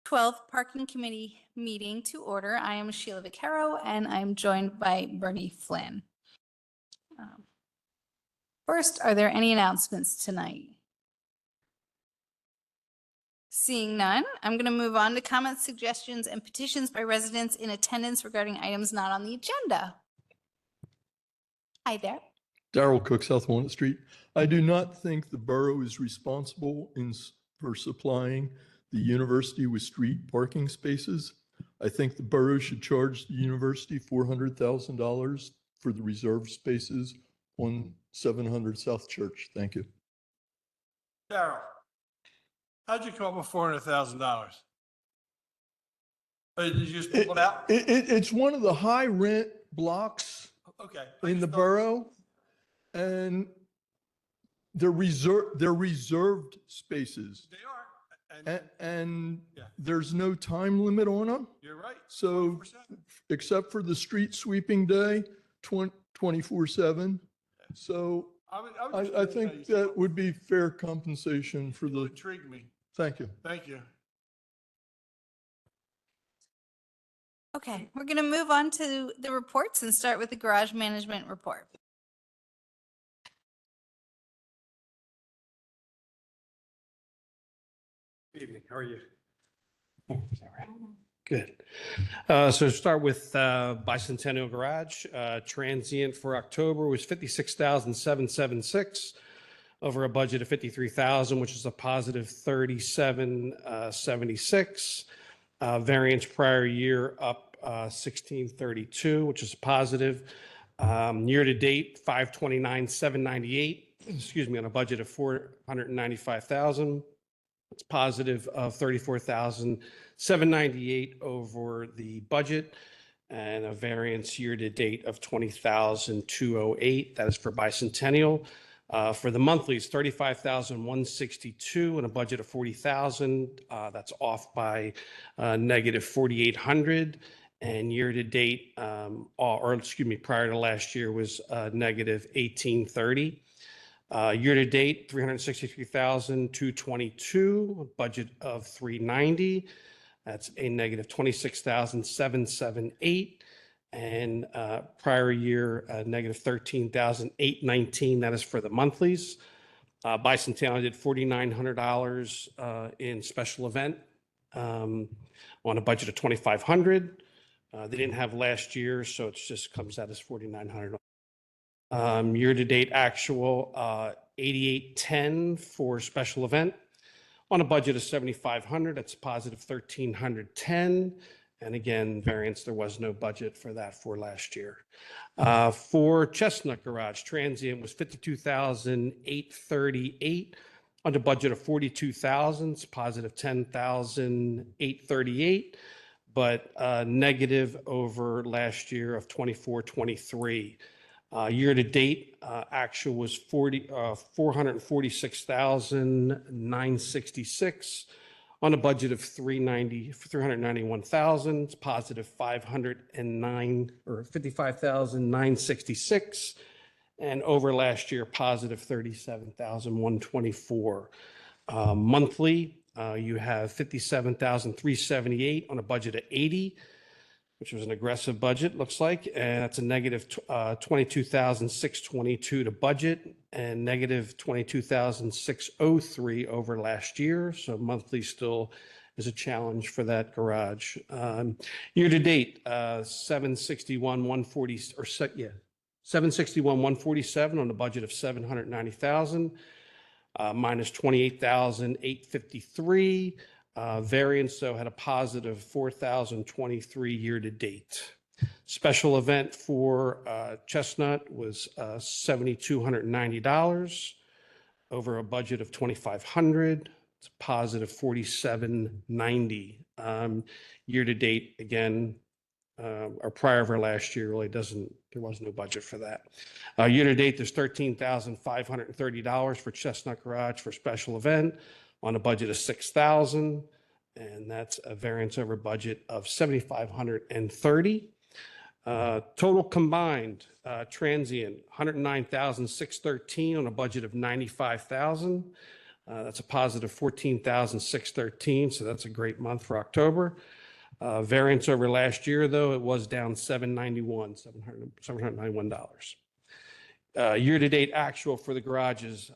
12th Parking Committee meeting to order. I am Sheila Vaccaro, and I'm joined by Bernie Flynn. First, are there any announcements tonight? Seeing none, I'm going to move on to comments, suggestions, and petitions by residents in attendance regarding items not on the agenda. Hi there. Darrell Cook, South Walnut Street. I do not think the borough is responsible for supplying the university with street parking spaces. I think the borough should charge the university $400,000 for the reserved spaces on 700 South Church. Thank you. Darrell, how'd you come up with $400,000? Did you just pull it out? It's one of the high rent blocks Okay. in the borough, and they're reserved spaces. They are. And Yeah. there's no time limit on them. You're right. So 100%. except for the street sweeping day, 24/7. So I think that would be fair compensation for It the, intrigued me. thank you. Thank you. Okay, we're going to move on to the reports and start with the garage management report. Good evening. How are you? Good. So start with Bicentennial Garage. Transient for October was 56,776 over a budget of 53,000, which is a positive 3776. Variance prior year up 1632, which is positive. Year to date 529,798. Excuse me, on a budget of 495,000. It's positive of 34,798 over the budget, and a variance year to date of 20,208. That is for Bicentennial. For the monthlies, 35,162 and a budget of 40,000. That's off by negative 4,800. And year to date, or excuse me, prior to last year was negative 1,830. Year to date, 363,222, budget of 390. That's a negative 26,778. And prior year, negative 13,819. That is for the monthlies. Bicentennial did $4,900 in special event on a budget of 2,500. They didn't have last year, so it just comes out as 4,900. Year-to-date actual 8810 for special event on a budget of 7,500. That's positive 1,310. And again, variance, there was no budget for that for last year. For Chestnut Garage, transient was 52,838 on a budget of 42,000. It's positive 10,838, but negative over last year of 2423. Year to date, actual was 446,966 on a budget of 391,000. It's positive 509 or 55,966, and over last year, positive 37,124. Monthly, you have 57,378 on a budget of 80. Which was an aggressive budget, looks like, and that's a negative 22,622 to budget and negative 22,603 over last year. So monthly still is a challenge for that garage. Year to date, 761,147 on a budget of 790,000, minus 28,853. Variance, though, had a positive 4,023 year to date. Special event for Chestnut was $7,290 over a budget of 2,500. It's a positive 4,790. Year to date, again, or prior over last year really doesn't, there was no budget for that. Year to date, there's $13,530 for Chestnut Garage for special event on a budget of 6,000, and that's a variance over budget of 7,530. Total combined transient 109,613 on a budget of 95,000. That's a positive 14,613. So that's a great month for October. Variance over last year, though, it was down $791. Year-to-date actual for the garages,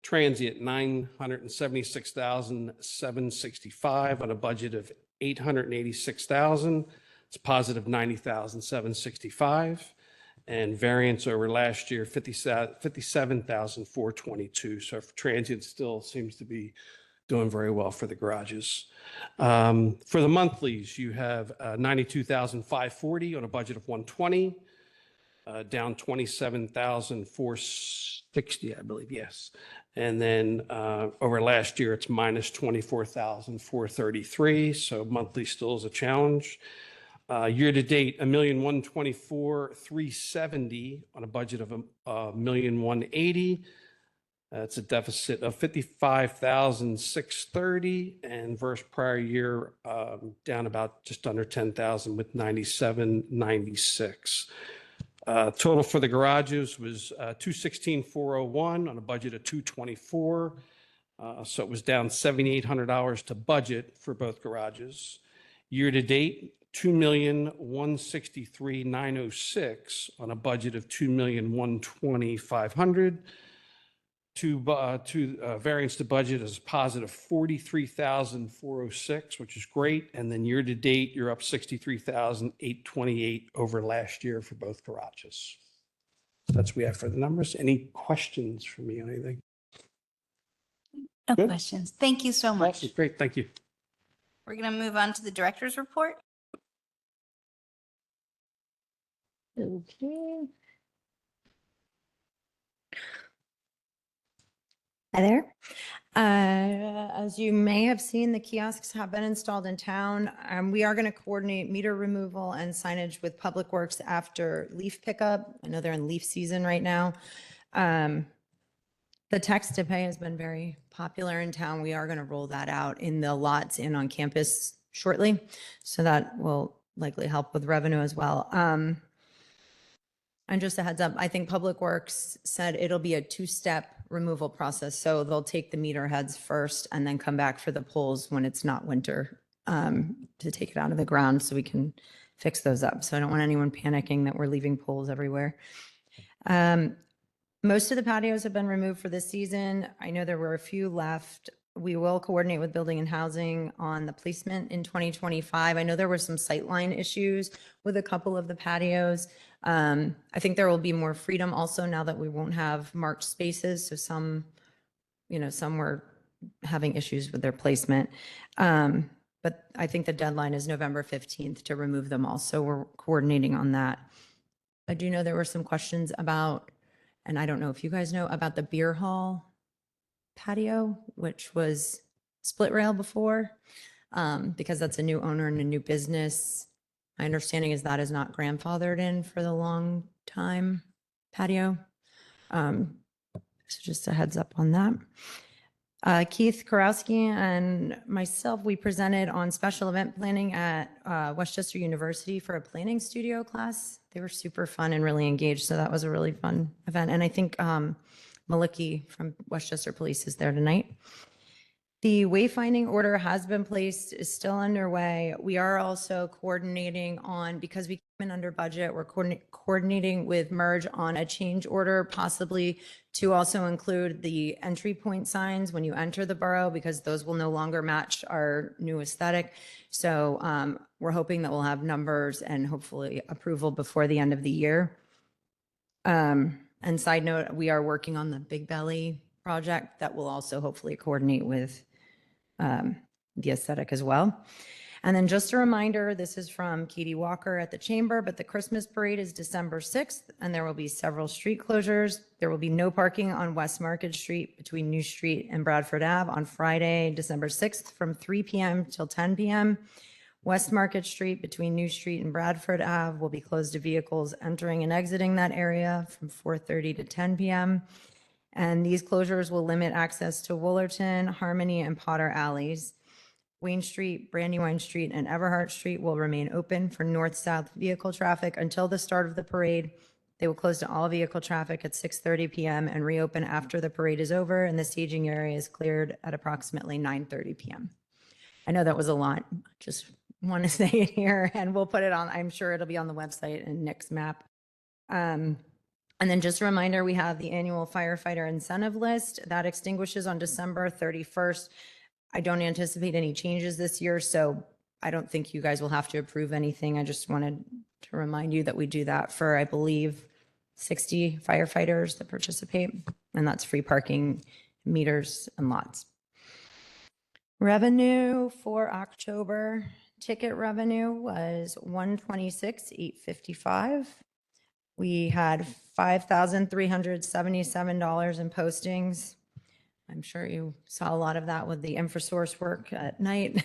transient 976,765 on a budget of 886,000. It's positive 90,765. And variance over last year, 57,422. So transient still seems to be doing very well for the garages. For the monthlies, you have 92,540 on a budget of 120, down 27,460, I believe, yes. And then over last year, it's minus 24,433. So monthly still is a challenge. Year to date, 1,124,370 on a budget of 1,180,000. It's a deficit of 55,630, and versus prior year, down about just under 10,000 with 9796. Total for the garages was 216,401 on a budget of 224. So it was down $7,800 to budget for both garages. Year to date, 2,163,906 on a budget of 2,120,500. Variance to budget is positive 43,406, which is great. And then year to date, you're up 63,828 over last year for both garages. That's what we have for the numbers. Any questions for me on anything? No Good. questions. Thank you so much. Awesome. Great, thank you. We're going to move on to the director's report. Okay. Hi there. As you may have seen, the kiosks have been installed in town. We are going to coordinate meter removal and signage with Public Works after leaf pickup. I know they're in leaf season right now. The text to pay has been very popular in town. We are going to roll that out in the lots and on campus shortly. So that will likely help with revenue as well. And just a heads up, I think Public Works said it'll be a two-step removal process. So they'll take the meter heads first and then come back for the poles when it's not winter to take it out of the ground so we can fix those up. So I don't want anyone panicking that we're leaving poles everywhere. Most of the patios have been removed for this season. I know there were a few left. We will coordinate with Building and Housing on the placement in 2025. I know there were some sightline issues with a couple of the patios. I think there will be more freedom also now that we won't have marked spaces. So some were having issues with their placement. But I think the deadline is November 15th to remove them all. So we're coordinating on that. I do know there were some questions about, and I don't know if you guys know, about the beer hall patio, which was split rail before, because that's a new owner and a new business. My understanding is that is not grandfathered in for the long time patio. So just a heads up on that. Keith Karowski and myself, we presented on special event planning at Westchester University for a planning studio class. They were super fun and really engaged. So that was a really fun event. And I think Maliki from Westchester Police is there tonight. The wayfinding order has been placed, is still underway. We are also coordinating on, because we came in under budget, we're coordinating with Merge on a change order, possibly to also include the entry point signs when you enter the borough, because those will no longer match our new aesthetic. So we're hoping that we'll have numbers and hopefully approval before the end of the year. And side note, we are working on the Big Belly project that will also hopefully coordinate with the aesthetic as well. And then just a reminder, this is from Katie Walker at the Chamber, but the Christmas parade is December 6th, and there will be several street closures. There will be no parking on West Market Street between New Street and Bradford Ave on Friday, December 6th from 3 p.m. till 10 p.m. West Market Street between New Street and Bradford Ave will be closed to vehicles entering and exiting that area from 4:30 to 10 p.m. And these closures will limit access to Woolerton, Harmony, and Potter alleys. Wayne Street, Brandywine Street, and Everhart Street will remain open for north-south vehicle traffic until the start of the parade. They will close to all vehicle traffic at 6:30 PM and reopen after the parade is over and the staging area is cleared at approximately 9:30 PM. I know that was a lot, just want to say it here, and we'll put it on, I'm sure it'll be on the website and Nick's map. And then just a reminder, we have the annual firefighter incentive list that extinguishes on December 31st. I don't anticipate any changes this year, so I don't think you guys will have to approve anything. I just wanted to remind you that we do that for, I believe, 60 firefighters that participate, and that's free parking, meters, and lots. Revenue for October, ticket revenue was $126,855. We had $5,377 in postings. I'm sure you saw a lot of that with the InfoSource work at night.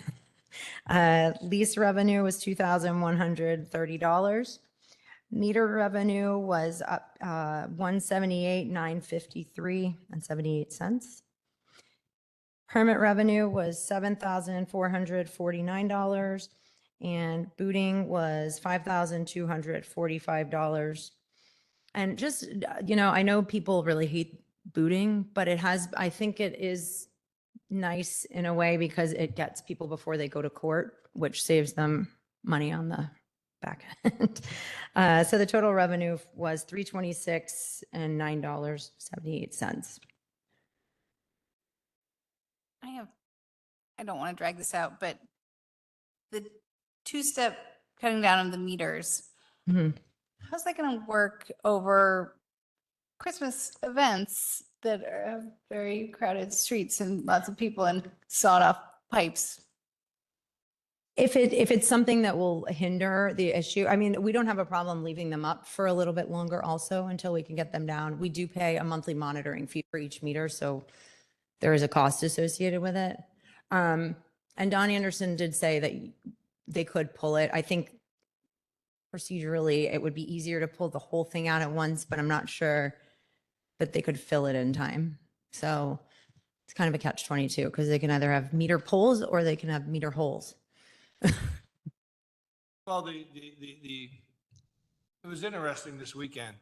Lease revenue was $2,130. Meter revenue was up $178,953.78. Permit revenue was $7,449, and booting was $5,245. And just, I know people really hate booting, but I think it is nice in a way because it gets people before they go to court, which saves them money on the back end. So the total revenue was $326 and $9.78. I don't want to drag this out, but the two-step cutting down on the meters, Mhm. how's that going to work over Christmas events that have very crowded streets and lots of people and sawed-off pipes? If it's something that will hinder the issue, I mean, we don't have a problem leaving them up for a little bit longer also until we can get them down. We do pay a monthly monitoring fee for each meter, so there is a cost associated with it. And Don Anderson did say that they could pull it. I think procedurally, it would be easier to pull the whole thing out at once, but I'm not sure that they could fill it in time. So it's kind of a catch-22 because they can either have meter pulls or they can have meter holes. Well, it was interesting this weekend,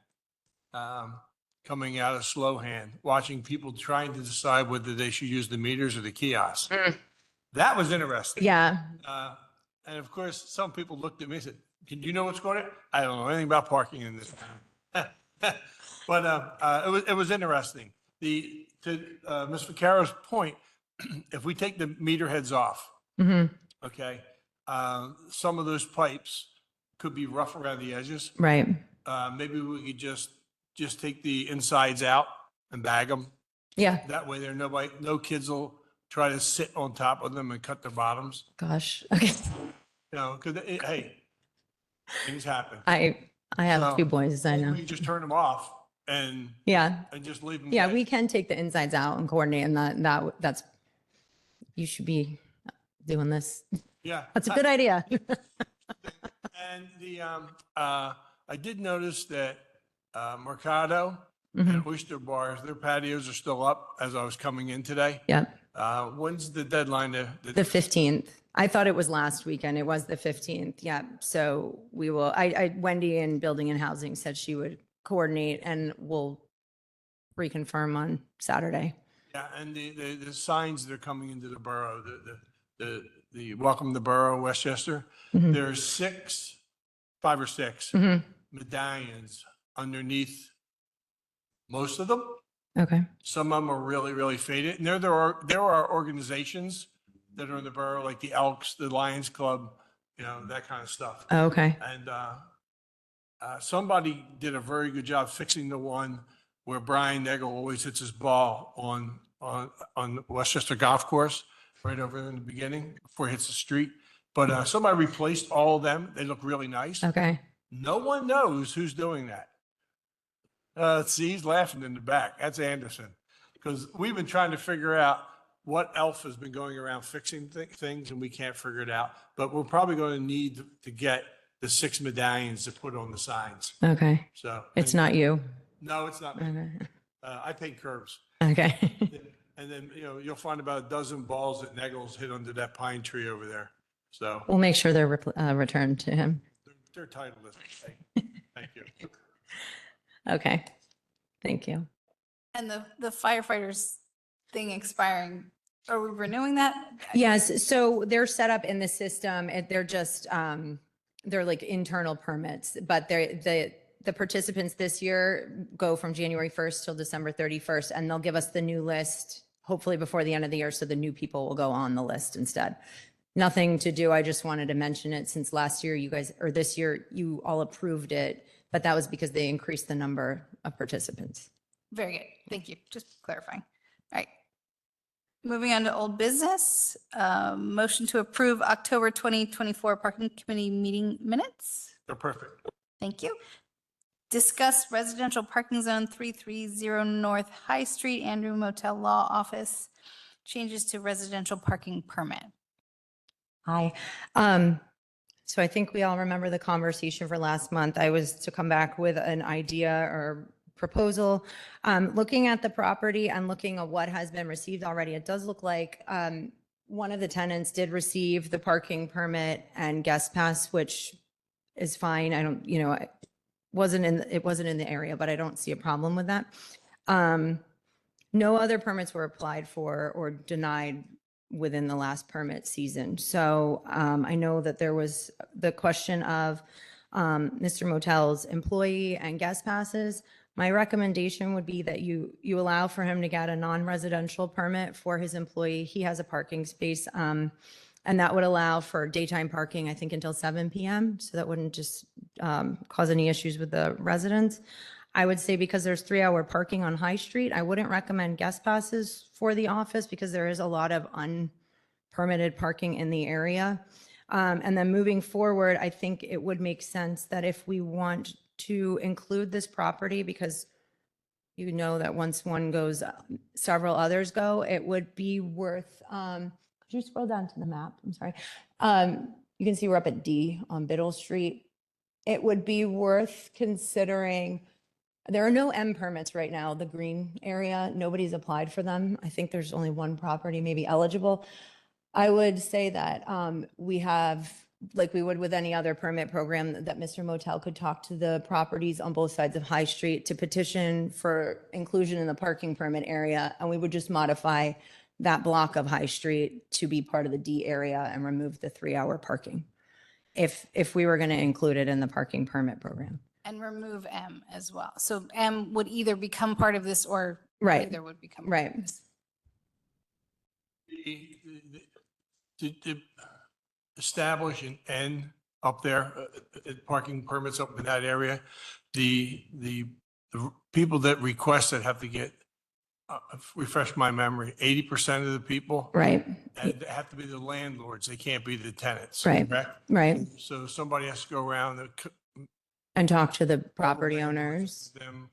coming out of Slohan, watching people trying to decide whether they should use the meters or the kiosks. That was interesting. Yeah, And of course, some people looked at me and said, "Do you know what's going on?" I don't know anything about parking in this town. But it was interesting. To Ms. Ficcaro's point, if we take the meter heads off, okay, some of those pipes could be rough around the edges. right. Maybe we could just take the insides out and bag them. Yeah, That way no kids will try to sit on top of them and cut their bottoms, gosh. Okay. because, hey, things happen. I have two So, boys, I know. We just turn them off and Yeah, just leave them. yeah, we can take the insides out and coordinate and that's, you should be doing this. Yeah. That's a good idea. And I did notice that Mercado and Oyster Bars, their patios are still up as I was coming in today. Yep. When's the deadline to? The 15th. I thought it was last weekend. It was the 15th. Yeah. So we will, Wendy in Building and Housing said she would coordinate and we'll reconfirm on Saturday. Yeah, and the signs that are coming into the borough, the Welcome to Borough, Westchester, there's 5 or 6 medallions underneath most of them. Okay. Some of them are really, really faded. And there are organizations that are in the borough, like the Elks, the Lions Club, that kind of stuff. Okay. And somebody did a very good job fixing the one where Brian Nagel always hits his ball on Westchester Golf Course, right over there in the beginning, before he hits the street. But somebody replaced all of them. They look really nice. Okay. No one knows who's doing that. See, he's laughing in the back. That's Anderson. Because we've been trying to figure out what elf has been going around fixing things, and we can't figure it out. But we're probably going to need to get the 6 medallions to put on the signs. Okay. So It's not you. No, it's not me. Okay. I paint curbs. Okay. And then, you'll find about a dozen balls that Nagel's hit under that pine tree over there. So We'll make sure they're returned to him. they're titled. Thank you. Okay, thank you. And the firefighters thing expiring, are we renewing that? Yes, so they're set up in the system, they're just, they're like internal permits, but the participants this year go from January 1st till December 31st, and they'll give us the new list, hopefully before the end of the year, so the new people will go on the list instead. Nothing to do, I just wanted to mention it since last year you guys, or this year, you all approved it, but that was because they increased the number of participants. Very good. Thank you. Just clarifying. All right. Moving on to old business, motion to approve October 2024 Parking Committee meeting minutes. They're perfect. Thank you. Discuss residential parking zone 330 North High Street, Andrew Motel Law Office, changes to residential parking permit. Hi. So I think we all remember the conversation for last month. I was to come back with an idea or proposal. Looking at the property and looking at what has been received already, it does look like one of the tenants did receive the parking permit and guest pass, which is fine. I don't, it wasn't in the area, but I don't see a problem with that. No other permits were applied for or denied within the last permit season. So I know that there was the question of Mr. Motel's employee and guest passes. My recommendation would be that you allow for him to get a non-residential permit for his employee. He has a parking space, and that would allow for daytime parking, I think, until 7 p.m. So that wouldn't just cause any issues with the residents. I would say because there's 3-hour parking on High Street, I wouldn't recommend guest passes for the office because there is a lot of unpermitted parking in the area. And then moving forward, I think it would make sense that if we want to include this property, because you know that once one goes, several others go, it would be worth, could you scroll down to the map? I'm sorry. You can see we're up at D on Biddle Street. It would be worth considering. There are no M permits right now, the green area, nobody's applied for them. I think there's only one property maybe eligible. I would say that we have, like we would with any other permit program, that Mr. Motel could talk to the properties on both sides of High Street to petition for inclusion in the parking permit area. And we would just modify that block of High Street to be part of the D area and remove the 3-hour parking if we were going to include it in the parking permit program. And remove M as well. So M would either become part of this or Right. either would become. Right. Part of this. To establish an N up there, parking permits up in that area, the people that request it have to get, refresh my memory, 80% of the people. Right, And they have to be the landlords. They can't be the tenants. Right. Correct? right. So somebody has to go around And talk to the property owners. Them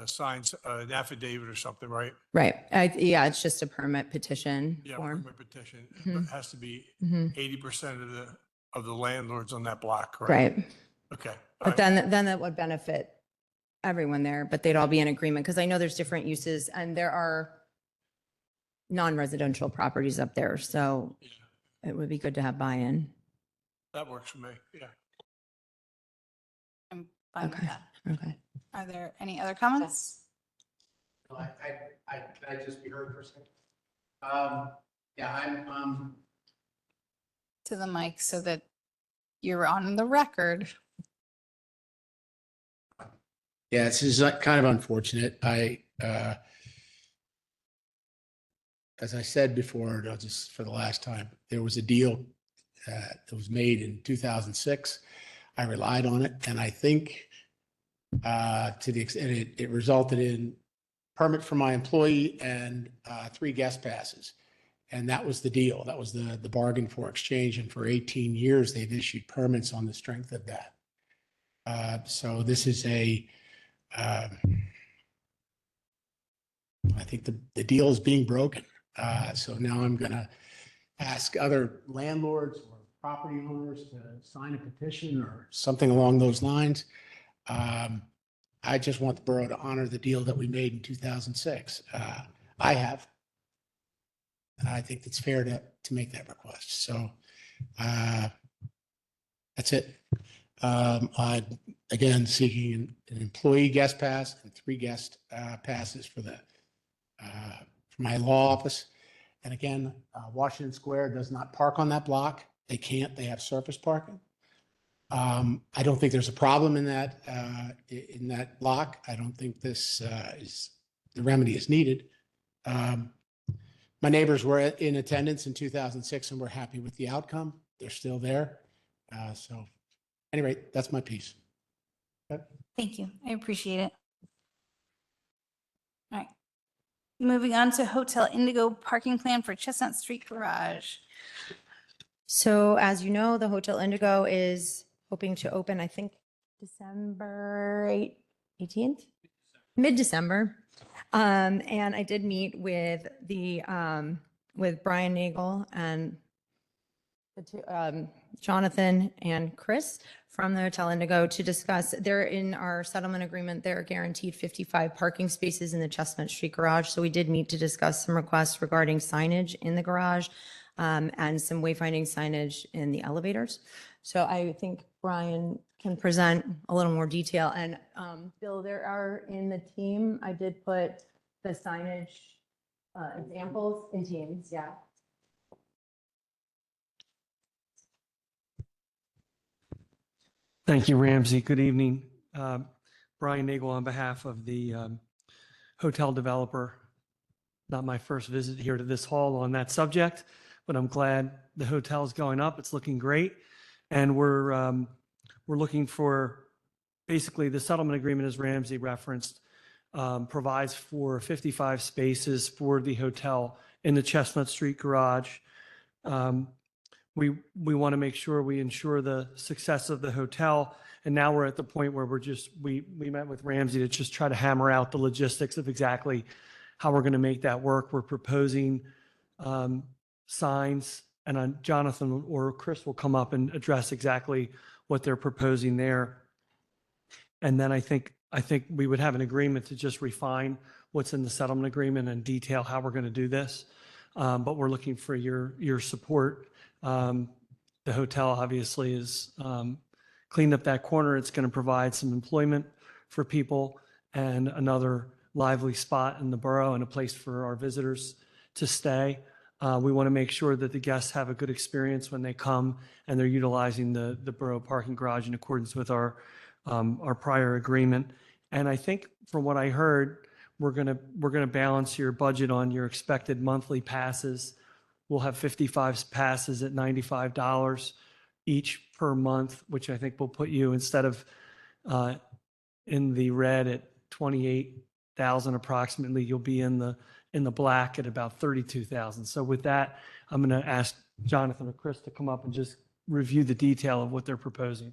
sign an affidavit or something, right? Right. Yeah, it's just a permit petition Yeah, form. permit petition. Mhm. It has to be Mhm. 80% of the landlords on that block, correct? Right. Okay. All But right. then that would benefit everyone there, but they'd all be in agreement because I know there's different uses and there are non-residential properties up there. So Yeah, it would be good to have buy-in. that works for me. Yeah. I'm fine with Okay. that. Okay. Are there any other comments? I just be heard for a second. Yeah, I'm, To the mic so that you're on the record. yeah, this is kind of unfortunate. As I said before, just for the last time, there was a deal that was made in 2006. I relied on it, and I think to the extent it resulted in permit for my employee and 3 guest passes. And that was the deal. That was the bargain for exchange. And for 18 years, they've issued permits on the strength of that. So this is I think the deal is being broken. So now I'm going to ask other landlords or property owners to sign a petition or something along those lines. I just want the borough to honor the deal that we made in 2006. I have. I think it's fair to make that request. So that's it. I'm again seeking an employee guest pass and 3 guest passes for for my law office. And again, Washington Square does not park on that block. They can't. They have surface parking. I don't think there's a problem in that block. I don't think this the remedy is needed. My neighbors were in attendance in 2006 and were happy with the outcome. They're still there. So anyway, that's my piece. Thank you. I appreciate it. All right. Moving on to Hotel Indigo parking plan for Chestnut Street Garage. So as you know, the Hotel Indigo is hoping to open, I think, December 18th, mid-December. And I did meet with with Brian Nagel and Jonathan and Chris from the Hotel Indigo to discuss. They're in our settlement agreement. They're guaranteed 55 parking spaces in the Chestnut Street garage. So we did meet to discuss some requests regarding signage in the garage and some wayfinding signage in the elevators. So I think Brian can present a little more detail. And Bill, there are in the team, I did put the signage examples in Teams, yeah. Thank you, Ramsey. Good evening. Brian Nagel on behalf of the hotel developer. Not my first visit here to this hall on that subject, but I'm glad the hotel is going up. It's looking great. And we're looking for, basically the settlement agreement, as Ramsey referenced, provides for 55 spaces for the hotel in the Chestnut Street garage. We want to make sure we ensure the success of the hotel. And now we're at the point where we met with Ramsey to just try to hammer out the logistics of exactly how we're going to make that work. We're proposing signs, and Jonathan or Chris will come up and address exactly what they're proposing there. And then I think we would have an agreement to just refine what's in the settlement agreement and detail how we're going to do this. But we're looking for your support. The hotel obviously is cleaned up that corner. It's going to provide some employment for people and another lively spot in the borough and a place for our visitors to stay. We want to make sure that the guests have a good experience when they come and they're utilizing the borough parking garage in accordance with our prior agreement. And I think from what I heard, we're gonna balance your budget on your expected monthly passes. We'll have 55 passes at $95 each per month, which I think will put you, instead of in the red at 28,000 approximately, you'll be in the black at about 32,000. So with that, I'm going to ask Jonathan or Chris to come up and just review the detail of what they're proposing.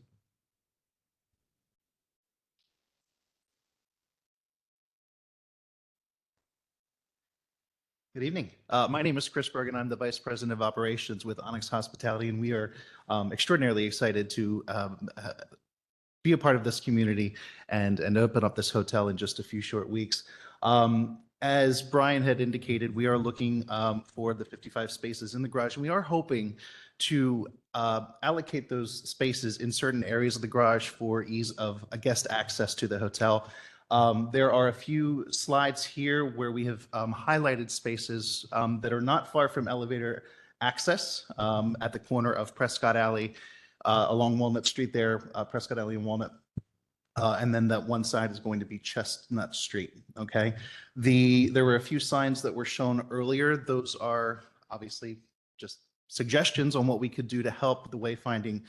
Good evening. My name is Chris Bergen. I'm the Vice President of Operations with Onyx Hospitality, and we are extraordinarily excited to be a part of this community and open up this hotel in just a few short weeks. As Brian had indicated, we are looking for the 55 spaces in the garage, and we are hoping to allocate those spaces in certain areas of the garage for ease of guest access to the hotel. There are a few slides here where we have highlighted spaces that are not far from elevator access at the corner of Prescott Alley along Walnut Street there, Prescott Alley and Walnut. And then that one side is going to be Chestnut Street, okay? There were a few signs that were shown earlier. Those are obviously just suggestions on what we could do to help the wayfinding,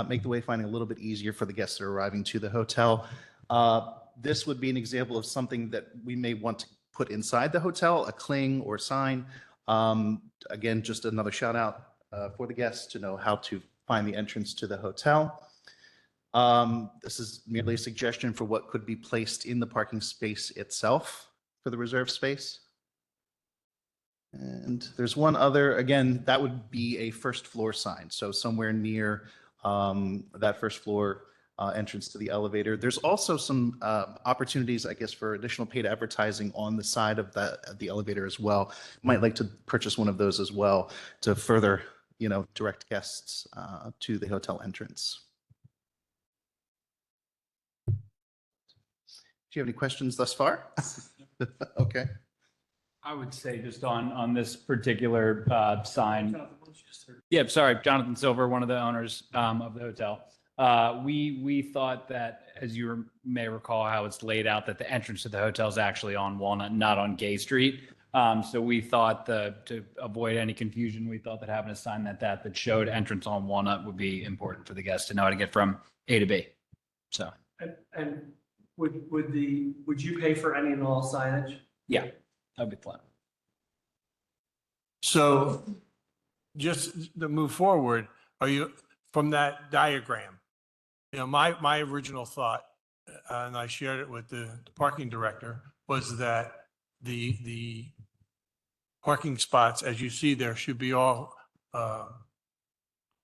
make the wayfinding a little bit easier for the guests that are arriving to the hotel. This would be an example of something that we may want to put inside the hotel, a cling or sign. Again, just another shout out for the guests to know how to find the entrance to the hotel. This is merely a suggestion for what could be placed in the parking space itself for the reserved space. And there's one other, again, that would be a first floor sign. So somewhere near that first floor entrance to the elevator. There's also some opportunities, I guess, for additional paid advertising on the side of the elevator as well. Might like to purchase one of those as well to further, direct guests to the hotel entrance. Do you have any questions thus far? Okay. I would say just on this particular sign. Yeah, sorry, Jonathan Silver, one of the owners of the hotel. We thought that, as you may recall, how it's laid out, that the entrance to the hotel is actually on Walnut, not on Gay Street. So we thought to avoid any confusion, we thought that having a sign that showed entrance on Walnut would be important for the guests to know how to get from A to B. So, And would you pay for any and all signage? yeah, that'd be fun. So just to move forward, are you, from that diagram, my original thought, and I shared it with the parking director, was that the parking spots, as you see there, should be all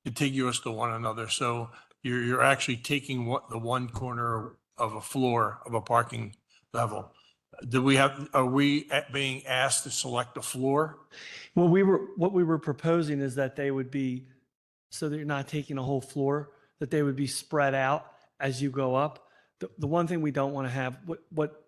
contiguous to one another. So you're actually taking the one corner of a floor of a parking level. Are we being asked to select a floor? Well, what we were proposing is that they would be, so that you're not taking a whole floor, that they would be spread out as you go up. The one thing we don't want to have,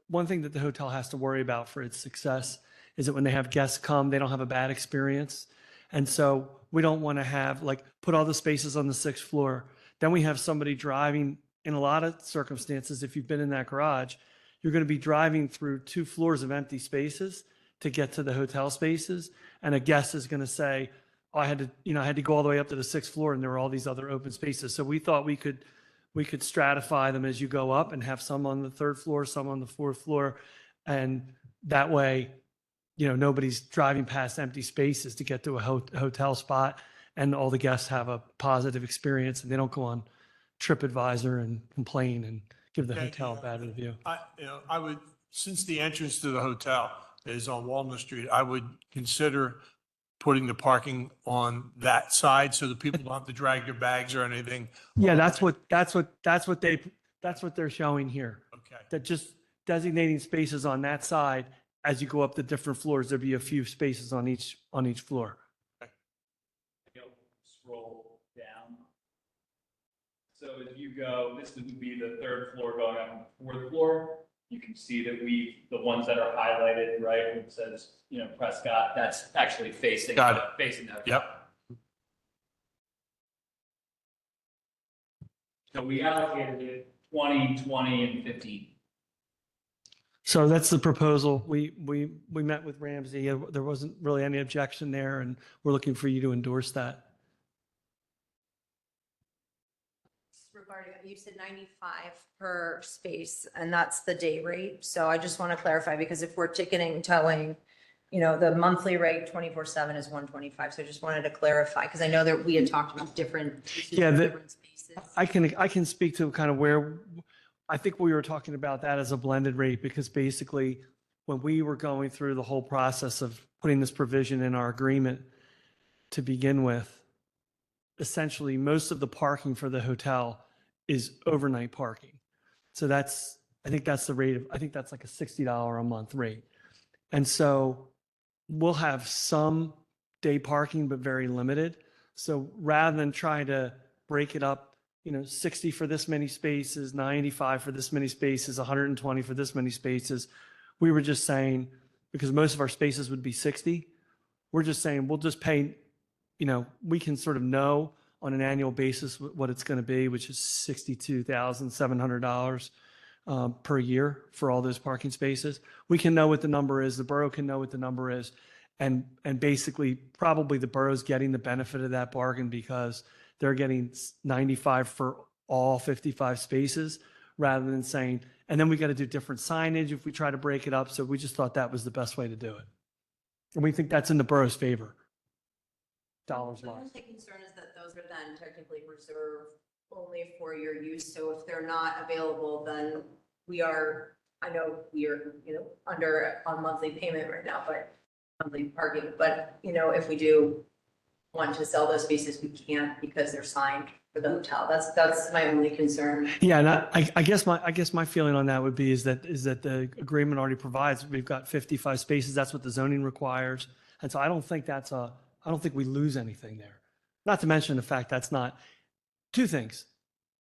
one thing that the hotel has to worry about for its success is that when they have guests come, they don't have a bad experience. And so we don't want to have, like, put all the spaces on the 6th floor. Then we have somebody driving, in a lot of circumstances, if you've been in that garage, you're going to be driving through 2 floors of empty spaces to get to the hotel spaces. And a guest is going to say, oh, I had to go all the way up to the 6th floor and there were all these other open spaces. So we thought we could stratify them as you go up and have some on the 3rd floor, some on the 4th floor. And that way, nobody's driving past empty spaces to get to a hotel spot, and all the guests have a positive experience and they don't go on TripAdvisor and complain and give the Okay. hotel a bad review. I would, since the entrance to the hotel is on Walnut Street, I would consider putting the parking on that side so that people don't have to drag their bags or anything. Yeah, that's what they're showing here. Okay. That just designating spaces on that side, as you go up the different floors, there'd be a few spaces on each floor. Scroll down. So as you go, this would be the 3rd floor going up to the 4th floor. You can see that the ones that are highlighted, right, it says, Prescott, that's actually facing, Got it. facing the hotel. Yep. So we allocated it 20, 20, and 15. So that's the proposal. We met with Ramsey. There wasn't really any objection there, and we're looking for you to endorse that. Regarding, you said 95 per space, and that's the day rate. So I just want to clarify, because if we're ticketing, towing, the monthly rate 24/7 is 125. So I just wanted to clarify, because I know that we had talked about different spaces. I can speak to kind of where I think we were talking about that as a blended rate, because basically when we were going through the whole process of putting this provision in our agreement to begin with, essentially most of the parking for the hotel is overnight parking. So I think that's the rate I think that's like a $60 a month rate. And so we'll have some day parking, but very limited. So rather than trying to break it up, 60 for this many spaces, 95 for this many spaces, 120 for this many spaces, we were just saying, because most of our spaces would be 60, we're just saying, we'll just pay, we can sort of know on an annual basis what it's going to be, which is $62,700 per year for all those parking spaces. We can know what the number is. The borough can know what the number is. And basically, probably the borough's getting the benefit of that bargain because they're getting 95 for all 55 spaces rather than saying, and then we got to do different signage if we try to break it up. So we just thought that was the best way to do it. And we think that's in the borough's favor. Dollars The wise. only concern is that those are then technically reserved only for your use. So if they're not available, then I know we are, under on monthly payment right now, but monthly parking. But, if we do want to sell those spaces, we can't because they're signed for the hotel. That's my only concern. Yeah, and I guess my feeling on that would be is that the agreement already provides, we've got 55 spaces. That's what the zoning requires. And so I don't think we lose anything there. Not to mention the fact that's not, 2 things.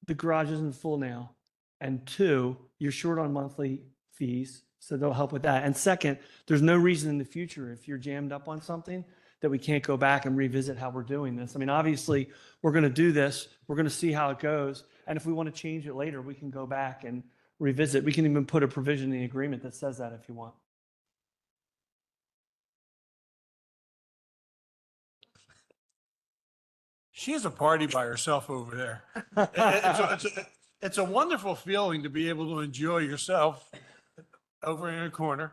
The garage isn't full now. And 2, you're short on monthly fees, so they'll help with that. And second, there's no reason in the future, if you're jammed up on something, that we can't go back and revisit how we're doing this. I mean, obviously, we're going to do this, we're going to see how it goes, and if we want to change it later, we can go back and revisit. We can even put a provision in the agreement that says that if you want. She has a party by herself over there. It's a wonderful feeling to be able to enjoy yourself over in a corner.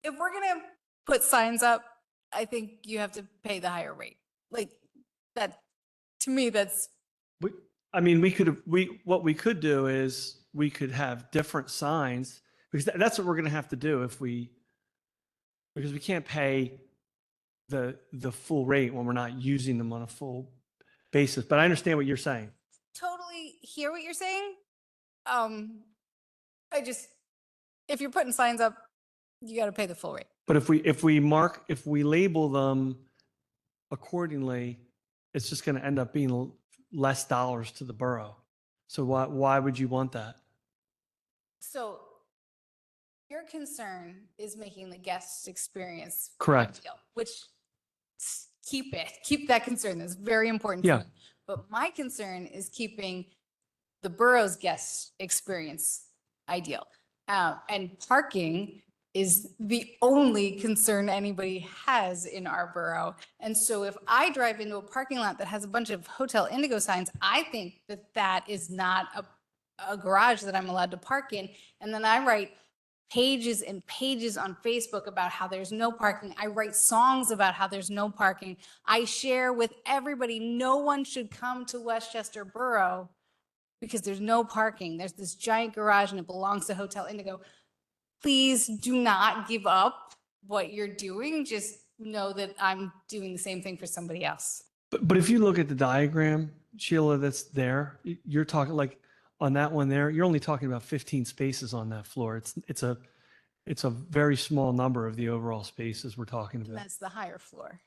If we're gonna put signs up, I think you have to pay the higher rate. Like that, to me, that's, I mean, what we could do is we could have different signs, because that's what we're going to have to do because we can't pay the full rate when we're not using them on a full basis. But I understand what you're saying. totally hear what you're saying. If you're putting signs up, you got to pay the full rate. But if we label them accordingly, it's just going to end up being less dollars to the borough. So why would you want that? So your concern is making the guest experience Correct. ideal, which keep that concern. That's very important. to Yeah. me. But my concern is keeping the borough's guest experience ideal. And parking is the only concern anybody has in our borough. And so if I drive into a parking lot that has a bunch of Hotel Indigo signs, I think that that is not a garage that I'm allowed to park in. And then I write pages and pages on Facebook about how there's no parking. I write songs about how there's no parking. I share with everybody, no one should come to Westchester Borough because there's no parking. There's this giant garage and it belongs to Hotel Indigo. Please do not give up what you're doing. Just know that I'm doing the same thing for somebody else. But if you look at the diagram, Sheila, that's there, you're talking like on that one there, you're only talking about 15 spaces on that floor. It's a very small number of the overall spaces we're talking And about. that's the higher floor.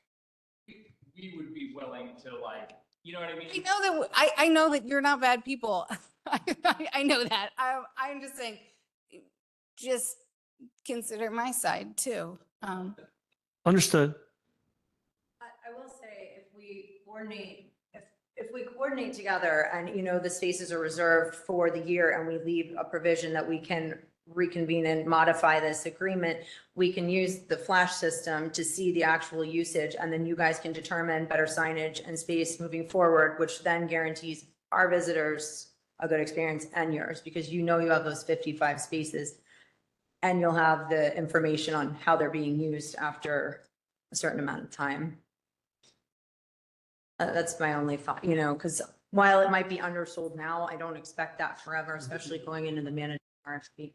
We would be willing to like, you know what I mean? I know that you're not bad people. I know that. I'm just saying, just consider my side too. Understood. I will say, if we coordinate together and, the spaces are reserved for the year and we leave a provision that we can reconvene and modify this agreement, we can use the flash system to see the actual usage, and then you guys can determine better signage and space moving forward, which then guarantees our visitors a good experience and yours, because you have those 55 spaces and you'll have the information on how they're being used after a certain amount of time. That's my only thought, because while it might be undersold now, I don't expect that forever, especially going into the managed RFP.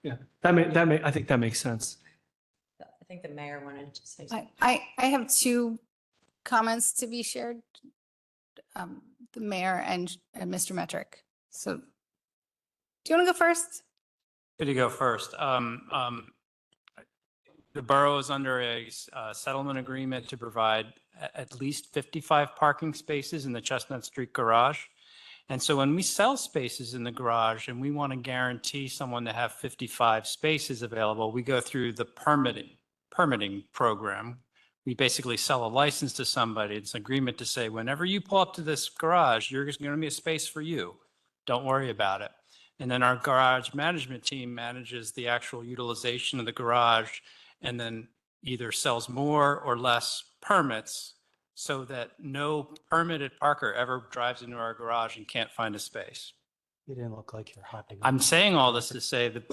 Yeah, I think that makes sense. I think the mayor wanted to say something. I have two comments to be shared. The mayor and Mr. Metric. So do you want to go first? Good to go first. The borough is under a settlement agreement to provide at least 55 parking spaces in the Chestnut Street garage. And so when we sell spaces in the garage and we want to guarantee someone to have 55 spaces available, we go through the permitting program. We basically sell a license to somebody. It's an agreement to say, whenever you pull up to this garage, there's going to be a space for you. Don't worry about it. And then our garage management team manages the actual utilization of the garage and then either sells more or less permits so that no permitted parker ever drives into our garage and can't find a space. You didn't look like you're hopping. I'm saying all this to say that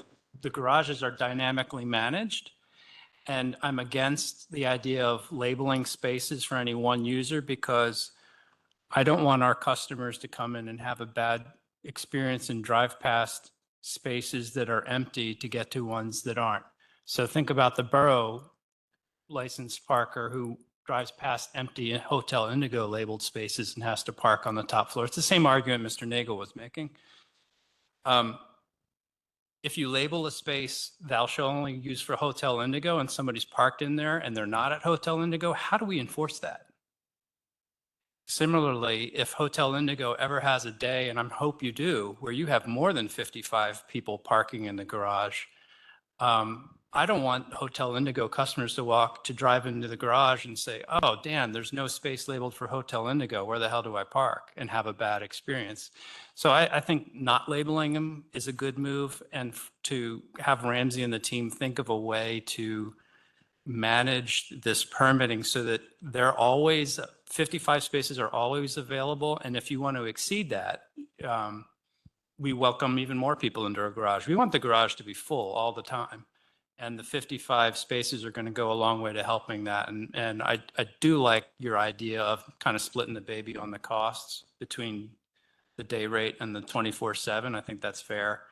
the garages are dynamically managed, and I'm against the idea of labeling spaces for any one user because I don't want our customers to come in and have a bad experience and drive past spaces that are empty to get to ones that aren't. So think about the borough licensed parker who drives past empty Hotel Indigo labeled spaces and has to park on the top floor. It's the same argument Mr. Nagel was making. If you label a space thou shall only use for Hotel Indigo and somebody's parked in there and they're not at Hotel Indigo, how do we enforce that? Similarly, if Hotel Indigo ever has a day, and I hope you do, where you have more than 55 people parking in the garage, I don't want Hotel Indigo customers to drive into the garage and say, oh, Dan, there's no space labeled for Hotel Indigo. Where the hell do I park? And have a bad experience. So I think not labeling them is a good move, and to have Ramsey and the team think of a way to manage this permitting so that 55 spaces are always available. And if you want to exceed that, we welcome even more people into our garage. We want the garage to be full all the time. And the 55 spaces are going to go a long way to helping that. And I do like your idea of kind of splitting the baby on the costs between the day rate and the 24/7. I think that's fair.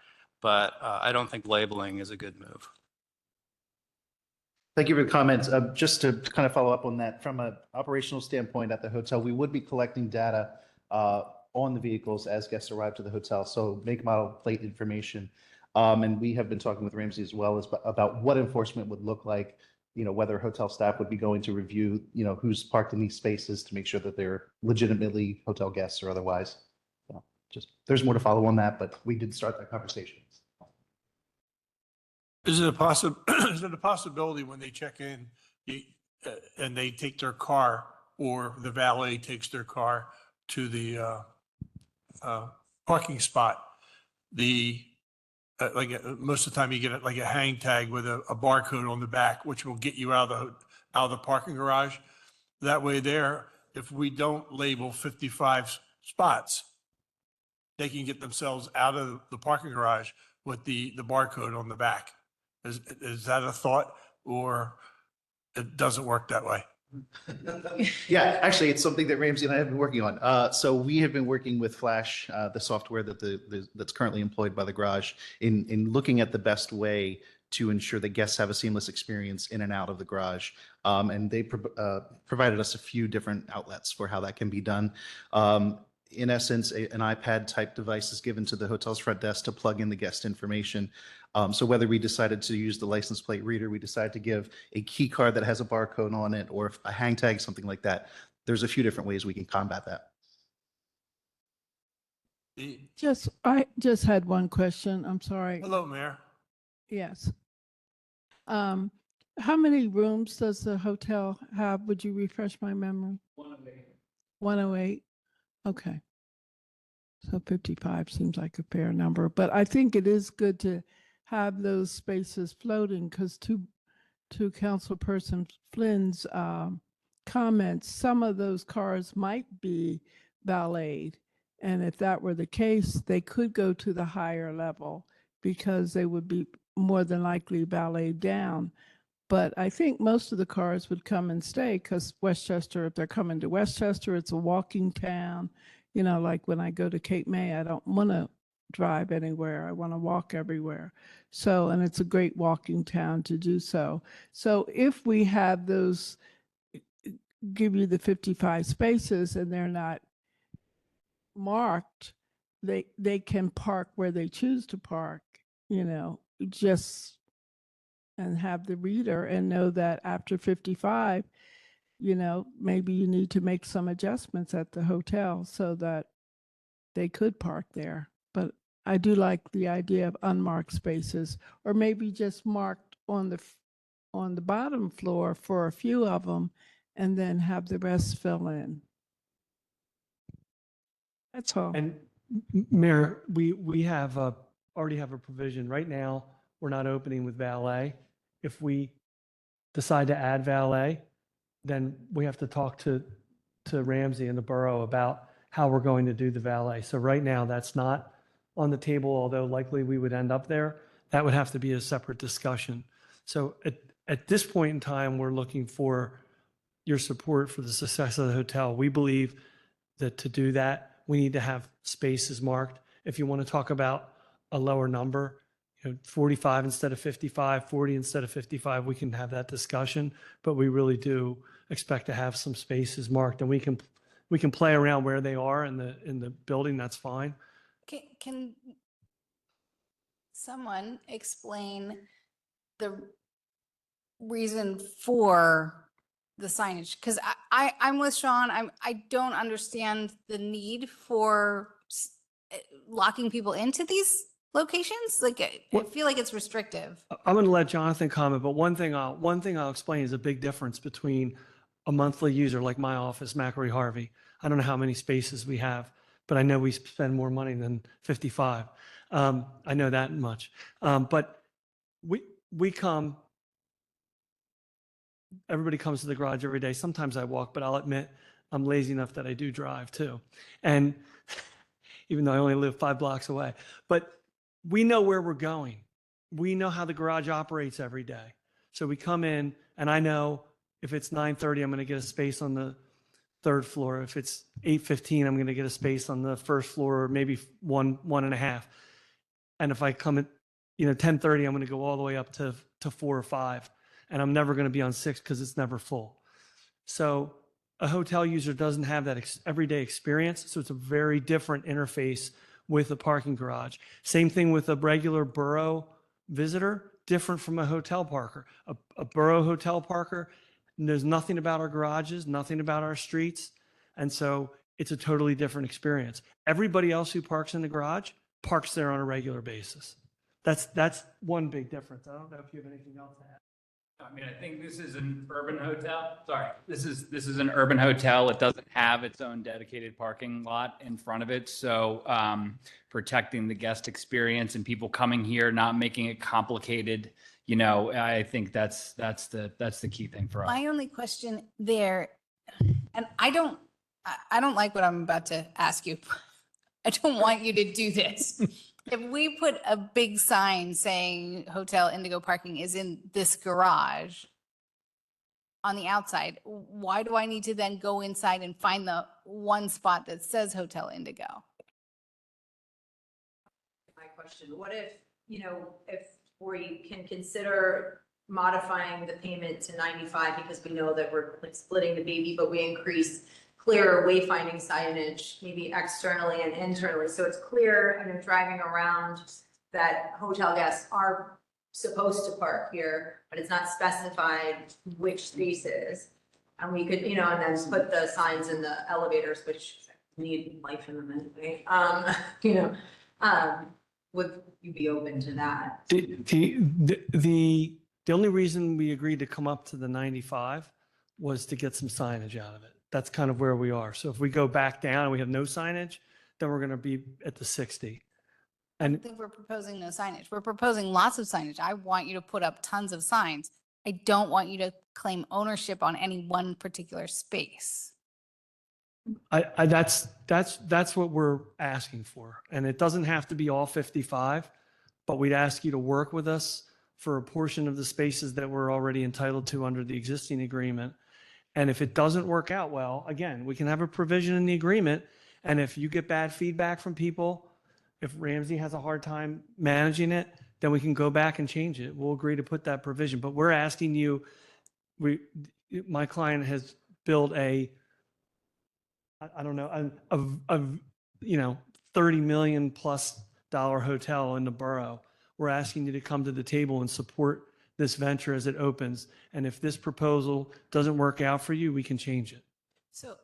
But I don't think labeling is a good move. Thank you for your comments. Just to kind of follow up on that, from an operational standpoint at the hotel, we would be collecting data on the vehicles as guests arrive to the hotel. So make, model, plate information. And we have been talking with Ramsey as well as about what enforcement would look like, whether hotel staff would be going to review, who's parked in these spaces to make sure that they're legitimately hotel guests or otherwise. So there's more to follow on that, but we did start that conversation. Is it a possibility when they check in and they take their car, or the valet takes their car to the parking spot, most of the time you get like a hang tag with a barcode on the back, which will get you out of the parking garage. That way there, if we don't label 55 spots, they can get themselves out of the parking garage with the barcode on the back. Is that a thought, or it doesn't work that way? Yeah, actually, it's something that Ramsey and I have been working on. So we have been working with Flash, the software that's currently employed by the garage, in looking at the best way to ensure that guests have a seamless experience in and out of the garage. And they provided us a few different outlets for how that can be done. In essence, an iPad type device is given to the hotel's front desk to plug in the guest information. So whether we decided to use the license plate reader, we decided to give a key card that has a barcode on it, or a hang tag, something like that. There's a few different ways we can combat that. I just had one question. I'm sorry. Hello, Mayor. Yes. How many rooms does the hotel have? Would you refresh my memory? 108. 108? Okay. So 55 seems like a fair number, but I think it is good to have those spaces floating, because to Councilperson Flynn's comments, some of those cars might be valeted. And if that were the case, they could go to the higher level because they would be more than likely valeted down. But I think most of the cars would come and stay, because Westchester, if they're coming to Westchester, it's a walking town. Like when I go to Cape May, I don't want to drive anywhere. I want to walk everywhere. So, and it's a great walking town to do so. So if we have those, give you the 55 spaces and they're not marked, they can park where they choose to park, just, and have the reader and know that after 55, maybe you need to make some adjustments at the hotel so that they could park there. But I do like the idea of unmarked spaces, or maybe just marked on the bottom floor for a few of them, and then have the rest fill in. That's all. And Mayor, we have already have a provision right now. We're not opening with valet. If we decide to add valet, then we have to talk to Ramsey and the borough about how we're going to do the valet. So right now, that's not on the table, although likely we would end up there. That would have to be a separate discussion. So at this point in time, we're looking for your support for the success of the hotel. We believe that to do that, we need to have spaces marked. If you want to talk about a lower number, 45 instead of 55, 40 instead of 55, we can have that discussion, but we really do expect to have some spaces marked, and we can play around where they are in the building. That's fine. Can someone explain the reason for the signage? Because I'm with Sean. I don't understand the need for locking people into these locations. Like, I feel like it's restrictive. I'm going to let Jonathan comment, but one thing I'll explain is a big difference between a monthly user like my office, Macquarie Harvey. I don't know how many spaces we have, but I know we spend more money than 55. I know that much. But we come, everybody comes to the garage every day. Sometimes I walk, but I'll admit I'm lazy enough that I do drive too. And even though I only live 5 blocks away, but we know where we're going. We know how the garage operates every day. So we come in and I know if it's 9:30, I'm going to get a space on the 3rd floor. If it's 8:15, I'm going to get a space on the 1st floor, or maybe one and a half. And if I come at 10:30, I'm going to go all the way up to 4 or 5, and I'm never going to be on 6 because it's never full. So a hotel user doesn't have that everyday experience, so it's a very different interface with a parking garage. Same thing with a regular borough visitor, different from a hotel parker. A borough hotel parker knows nothing about our garages, nothing about our streets, and so it's a totally different experience. Everybody else who parks in the garage parks there on a regular basis. That's one big difference. I don't know if you have anything else to add. I mean, I think this is an urban hotel. Sorry, this is an urban hotel. It doesn't have its own dedicated parking lot in front of it. So protecting the guest experience and people coming here, not making it complicated, I think that's the key thing for us. My only question there, and I don't like what I'm about to ask you. I don't want you to do this. If we put a big sign saying Hotel Indigo parking is in this garage on the outside, why do I need to then go inside and find the one spot that says Hotel Indigo? My question, what if we can consider modifying the payment to 95 because we know that we're like splitting the baby, but we increase clearer wayfinding signage, maybe externally and internally. So it's clear, driving around that hotel guests are supposed to park here, but it's not specified which spaces. And we could, and then put the signs in the elevators, which need life in them anyway. Would you be open to that? The only reason we agreed to come up to the 95 was to get some signage out of it. That's kind of where we are. So if we go back down and we have no signage, then we're going to be at the 60. I think we're proposing no signage. We're proposing lots of signage. I want you to put up tons of signs. I don't want you to claim ownership on any one particular space. That's what we're asking for. And it doesn't have to be all 55, but we'd ask you to work with us for a portion of the spaces that we're already entitled to under the existing agreement. And if it doesn't work out well, again, we can have a provision in the agreement. And if you get bad feedback from people, if Ramsey has a hard time managing it, then we can go back and change it. We'll agree to put that provision. But we're asking you, my client has built a $30 million plus hotel in the borough. We're asking you to come to the table and support this venture as it opens. And if this proposal doesn't work out for you, we can change it. So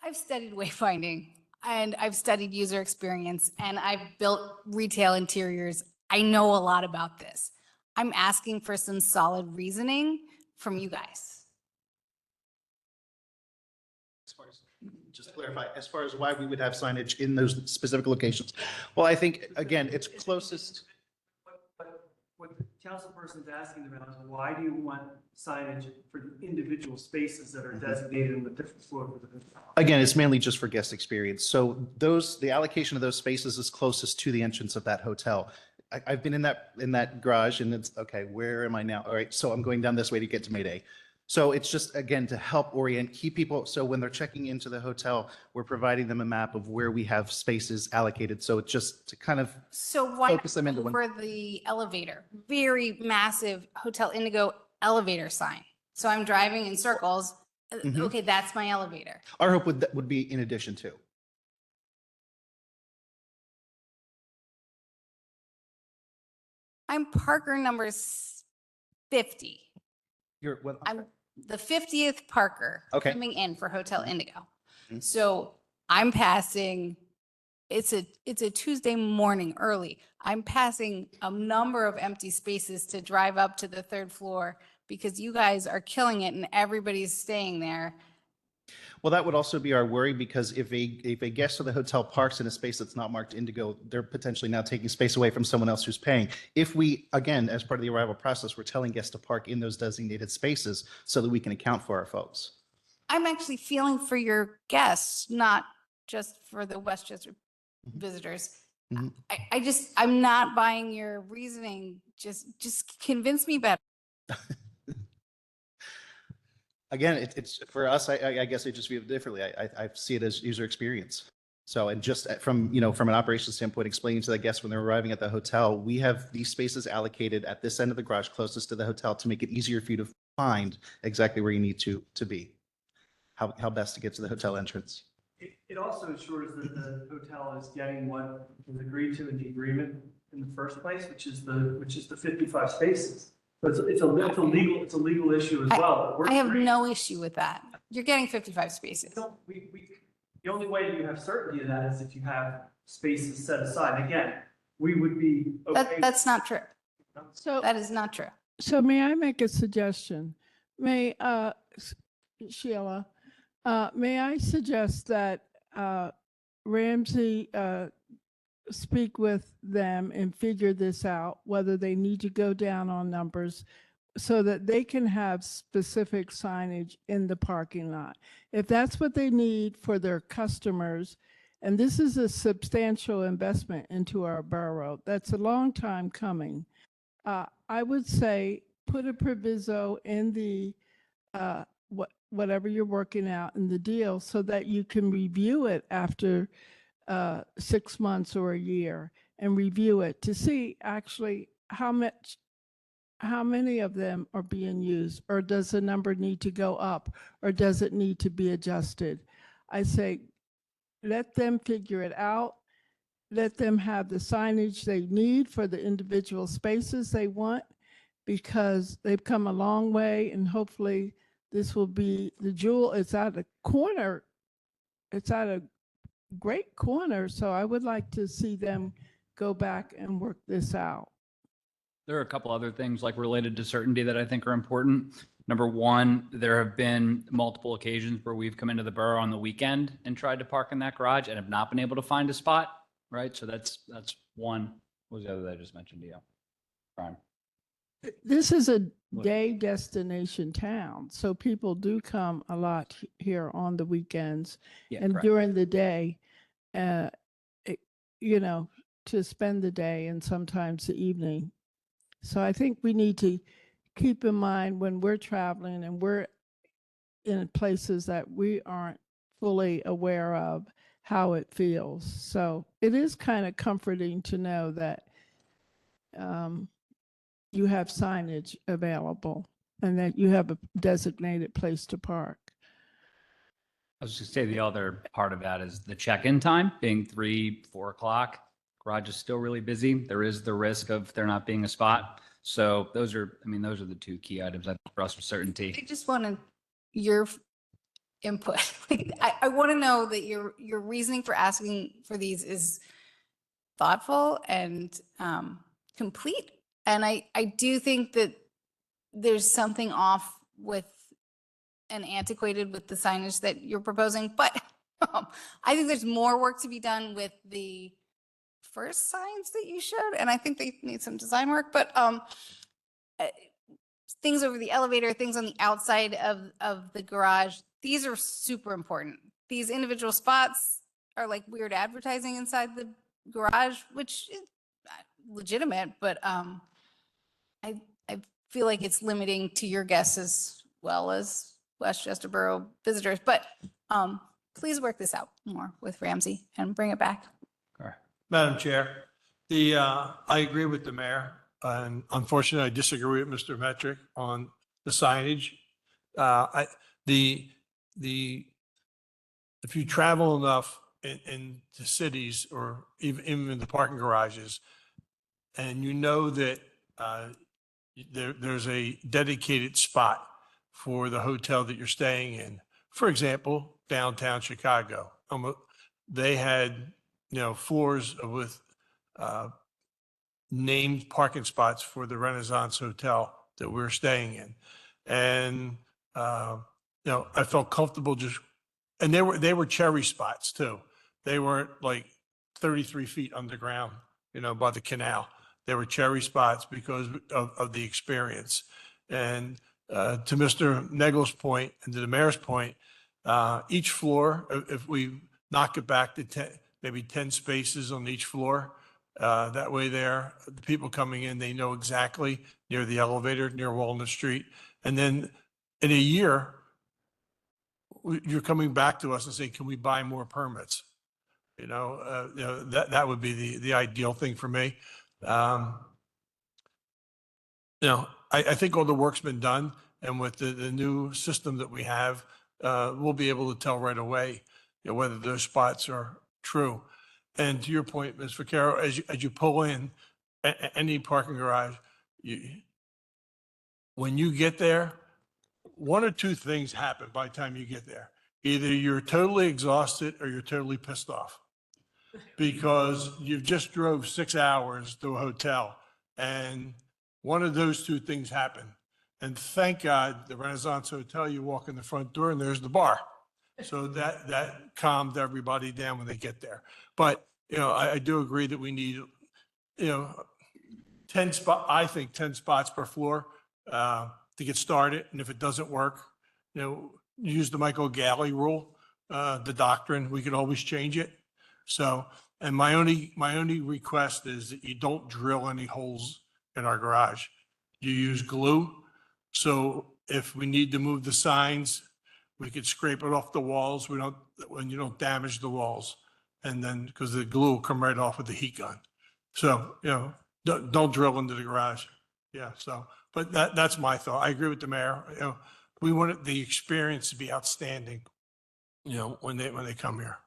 I've studied wayfinding and I've studied user experience and I've built retail interiors. I know a lot about this. I'm asking for some solid reasoning from you guys. Just to clarify, as far as why we would have signage in those specific locations. Well, I think, again, it's closest. What the councilperson's asking about is why do you want signage for the individual spaces that are designated in the different floors of the hotel? Again, it's mainly just for guest experience. So the allocation of those spaces is closest to the entrance of that hotel. I've been in that garage and it's, okay, where am I now? All right, so I'm going down this way to get to Mayday. So it's just, again, to help keep people, so when they're checking into the hotel, we're providing them a map of where we have spaces allocated. So it's just to kind of So why focus them into one. for the elevator, very massive Hotel Indigo elevator sign. So I'm driving in circles. Mhm. Okay, that's my elevator. Our hope would be in addition to. I'm Parker number 50. You're, what, I'm the 50th Parker Okay. coming in for Hotel Indigo. Mhm. So I'm passing, it's a Tuesday morning early. I'm passing a number of empty spaces to drive up to the third floor because you guys are killing it and everybody's staying there. Well, that would also be our worry, because if a guest of the hotel parks in a space that's not marked Indigo, they're potentially now taking space away from someone else who's paying. If we, again, as part of the arrival process, we're telling guests to park in those designated spaces so that we can account for our folks. I'm actually feeling for your guests, not just for the Westchester visitors. Mhm. I'm not buying your reasoning. Just convince me better. Again, it's for us, I guess I just view it differently. I see it as user experience. So, and just from, from an operations standpoint, explaining to the guests when they're arriving at the hotel, we have these spaces allocated at this end of the garage closest to the hotel to make it easier for you to find exactly where you need to be. How best to get to the hotel entrance. It also ensures that the hotel is getting what was agreed to in the agreement in the first place, which is the 55 spaces. So it's a legal issue as well. I have no issue with that. You're getting 55 spaces. The only way you have certainty of that is if you have spaces set aside. Again, we would be okay. That's not true. So, That is not true. so may I make a suggestion? Sheila, may I suggest that Ramsey speak with them and figure this out, whether they need to go down on numbers so that they can have specific signage in the parking lot. If that's what they need for their customers, and this is a substantial investment into our borough, that's a long time coming. I would say put a proviso in the whatever you're working out in the deal so that you can review it after 6 months or a year and review it to see actually how many of them are being used, or does the number need to go up, or does it need to be adjusted? I say, let them figure it out. Let them have the signage they need for the individual spaces they want, because they've come a long way, and hopefully this will be the jewel. It's at a corner. It's at a great corner. So I would like to see them go back and work this out. There are a couple other things like related to certainty that I think are important. Number one, there have been multiple occasions where we've come into the borough on the weekend and tried to park in that garage and have not been able to find a spot, right? So that's one. What was the other that I just mentioned to you? Brian. This is a What? day destination town, so people do come a lot here on the weekends Yeah, and correct. during the day, to spend the day and sometimes the evening. So I think we need to keep in mind when we're traveling and we're in places that we aren't fully aware of how it feels. So it is kind of comforting to know that you have signage available and that you have a designated place to park. I was just say the other part of that is the check-in time being 3, 4 o'clock. Garage is still really busy. There is the risk of there not being a spot. So those are the two key items I think for us for I certainty. just wanted your input. Like, I want to know that your reasoning for asking for these is thoughtful and complete. And I do think that there's something off with and antiquated with the signage that you're proposing, but I think there's more work to be done with the first signs that you showed, and I think they need some design work, but things over the elevator, things on the outside of the garage, these are super important. These individual spots are like weird advertising inside the garage, which is legitimate, but I feel like it's limiting to your guests as well as Westchester Borough visitors. But please work this out more with Ramsey and bring it back. Madam Chair, I agree with the mayor, and unfortunately, I disagree with Mr. Metric on the signage. If you travel enough in the cities or even in the parking garages, and you know that there's a dedicated spot for the hotel that you're staying in. For example, downtown Chicago, they had, floors with named parking spots for the Renaissance Hotel that we were staying in. And, I felt comfortable and they were cherry spots too. They weren't like 33 feet underground, by the canal. They were cherry spots because of the experience. And to Mr. Negel's point and to the mayor's point, each floor, if we knock it back to maybe 10 spaces on each floor, that way the people coming in, they know exactly near the elevator, near Walnut Street. And then in a year, you're coming back to us and saying, can we buy more permits? That would be the ideal thing for me. I think all the work's been done, and with the new system that we have, we'll be able to tell right away, whether those spots are true. And to your point, Ms. Vaccaro, as you pull in any parking garage, when you get there, one or two things happen by the time you get there. Either you're totally exhausted or you're totally pissed off because you've just drove 6 hours to a hotel, and one of those two things happen. And thank God, the Renaissance Hotel, you walk in the front door and there's the bar. So that calmed everybody down when they get there. But, I do agree that we need, 10 spots per floor to get started. And if it doesn't work, use the Michael Galley rule, the doctrine, we could always change it. So, and my only request is that you don't drill any holes in our garage. You use glue. So if we need to move the signs, we could scrape it off the walls. When you don't damage the walls. And then, because the glue will come right off with the heat gun. So, don't drill into the garage. Yeah, so, but that's my thought. I agree with the mayor. We want the experience to be outstanding, when they come here.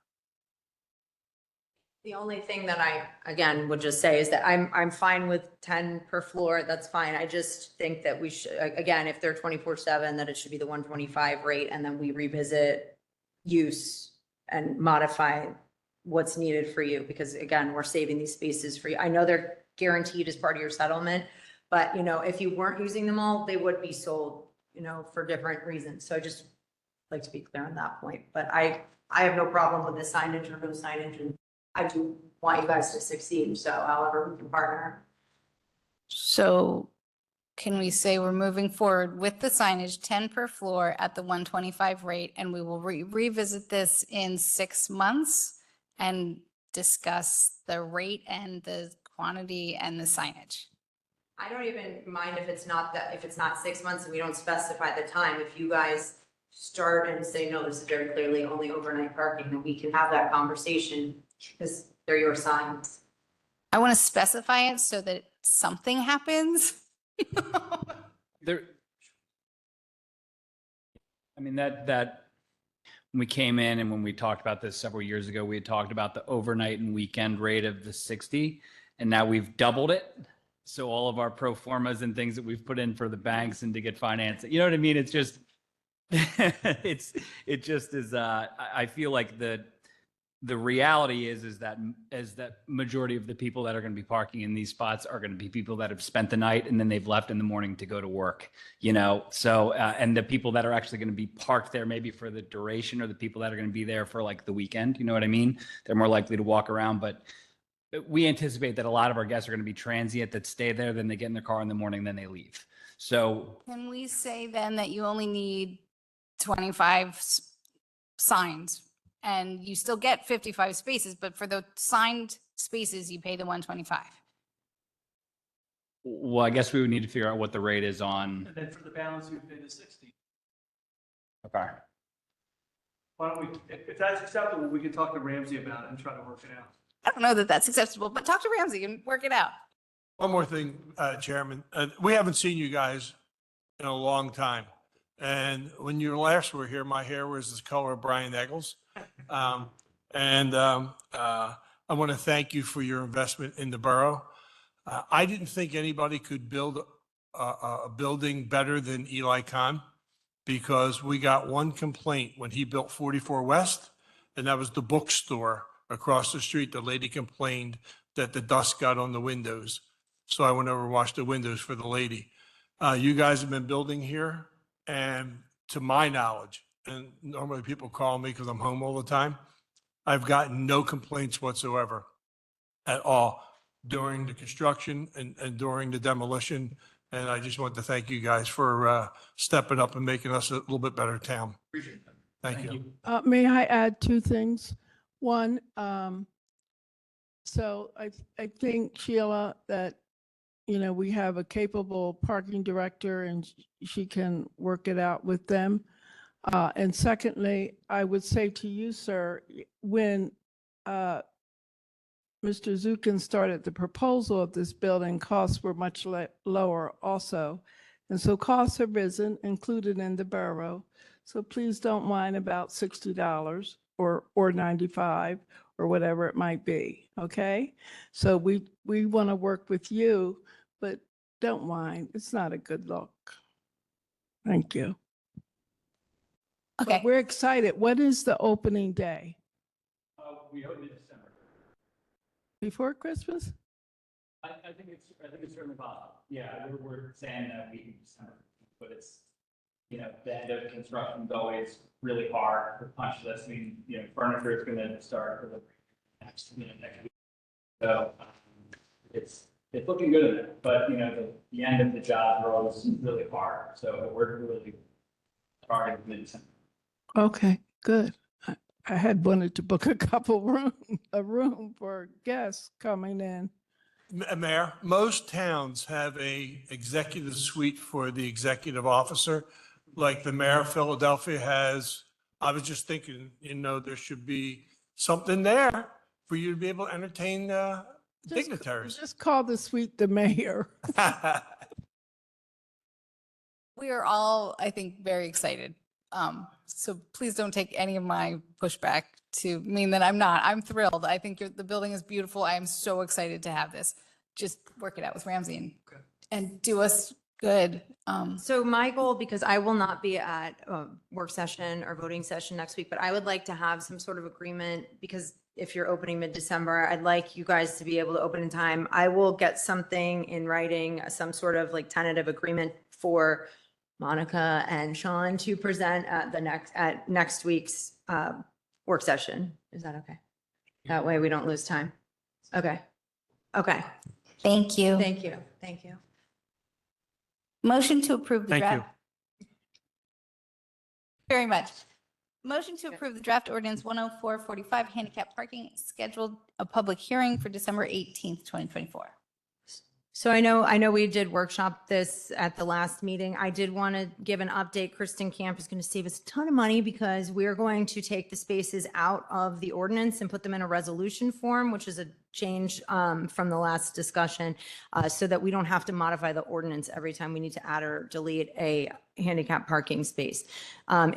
The only thing that I, again, would just say is that I'm fine with 10 per floor. That's fine. I just think that we should, again, if they're 24/7, that it should be the 125 rate, and then we revisit use and modify what's needed for you, because again, we're saving these spaces for you. I know they're guaranteed as part of your settlement, but if you weren't using them all, they would be sold, for different reasons. So I just like to be clear on that point, but I have no problem with the signage or no signage, and I do want you guys to succeed. So however we can partner. So can we say we're moving forward with the signage, 10 per floor at the 125 rate, and we will revisit this in 6 months and discuss the rate and the quantity and the signage? I don't even mind if it's not 6 months and we don't specify the time. If you guys start and say, no, this is very clearly only overnight parking, then we can have that conversation because they're your signs. I want to specify it so that something happens. That when we came in and when we talked about this several years ago, we had talked about the overnight and weekend rate of the 60, and now we've doubled it. So all of our pro formas and things that we've put in for the banks and to get financing, you know what I mean? It's just, it just is, I feel like the reality is that majority of the people that are going to be parking in these spots are going to be people that have spent the night and then they've left in the morning to go to work, so and the people that are actually going to be parked there maybe for the duration, or the people that are going to be there for like the weekend, you know what I mean? They're more likely to walk around, but we anticipate that a lot of our guests are going to be transient that stay there, then they get in their car in the morning, then they leave. So Can we say then that you only need 25 signs? And you still get 55 spaces, but for the signed spaces, you pay the 125. well, I guess we would need to figure out what the rate is on. And then for the balance, we pay the 60. Okay. Why don't we, if that's acceptable, we can talk to Ramsey about it and try to work it out. I don't know that that's acceptable, but talk to Ramsey and work it out. One more thing, Chairman, we haven't seen you guys in a long time. And when you last were here, my hair was the color of Brian Eggles. I want to thank you for your investment in the borough. I didn't think anybody could build a building better than Eli Kahn. because we got one complaint when he built 44 West, and that was the bookstore across the street. The lady complained that the dust got on the windows. So I went over and washed the windows for the lady. You guys have been building here, and to my knowledge, and normally people call me because I'm home all the time, I've gotten no complaints whatsoever at all during the construction and during the demolition. And I just want to thank you guys for stepping up and making us a little bit better town. Appreciate that. Thank you. May I add two things? One, so I think, Sheila, that, you know, we have a capable parking director and she can work it out with them. And secondly, I would say to you, sir, when Mr. Zukin started the proposal of this building, costs were much lower also. And so costs have risen, included in the borough. So please don't whine about $60 or $95 or whatever it might be, okay? So we want to work with you, but don't whine. It's not a good look. Thank you. But Okay. we're excited. What is the opening day? We hope mid-December. Before Christmas? I think it's certainly possible. Yeah, we're saying that week in December, but it's, you know, the end of construction is always really hard for punch list. I mean, you know, furniture is going to start for the next week. So it's looking good in it, but you know, the end of the job is really hard. So we're really targeting mid-December. Okay, good. I had wanted to book a room for guests coming in. Mayor, most towns have a executive suite for the executive officer, like the mayor of Philadelphia has. I was just thinking, you know, there should be something there for you to be able to entertain dignitaries. Just call the suite the mayor. We are all, I think, very excited. So please don't take any of my pushback to mean that I'm not. I'm thrilled. I think the building is beautiful. I am so excited to have this. Just work it out with Ramsey and do us good. So my goal, because I will not be at a work session or voting session next week, but I would like to have some sort of agreement, because if you're opening mid-December, I'd like you guys to be able to open in time. I will get something in writing, some sort of like tentative agreement for Monica and Sean to present at next week's work session. Is that okay? That way we don't lose time. Okay. Okay. Thank you. Thank you. Thank you. Motion to approve the Thank draft. you. Very much. Motion to approve the draft ordinance 10445 handicap parking, scheduled a public hearing for December 18th, 2024. So I know we did workshop this at the last meeting. I did want to give an update. Kristen Camp is going to save us a ton of money because we're going to take the spaces out of the ordinance and put them in a resolution form, which is a change from the last discussion, so that we don't have to modify the ordinance every time we need to add or delete a handicap parking space.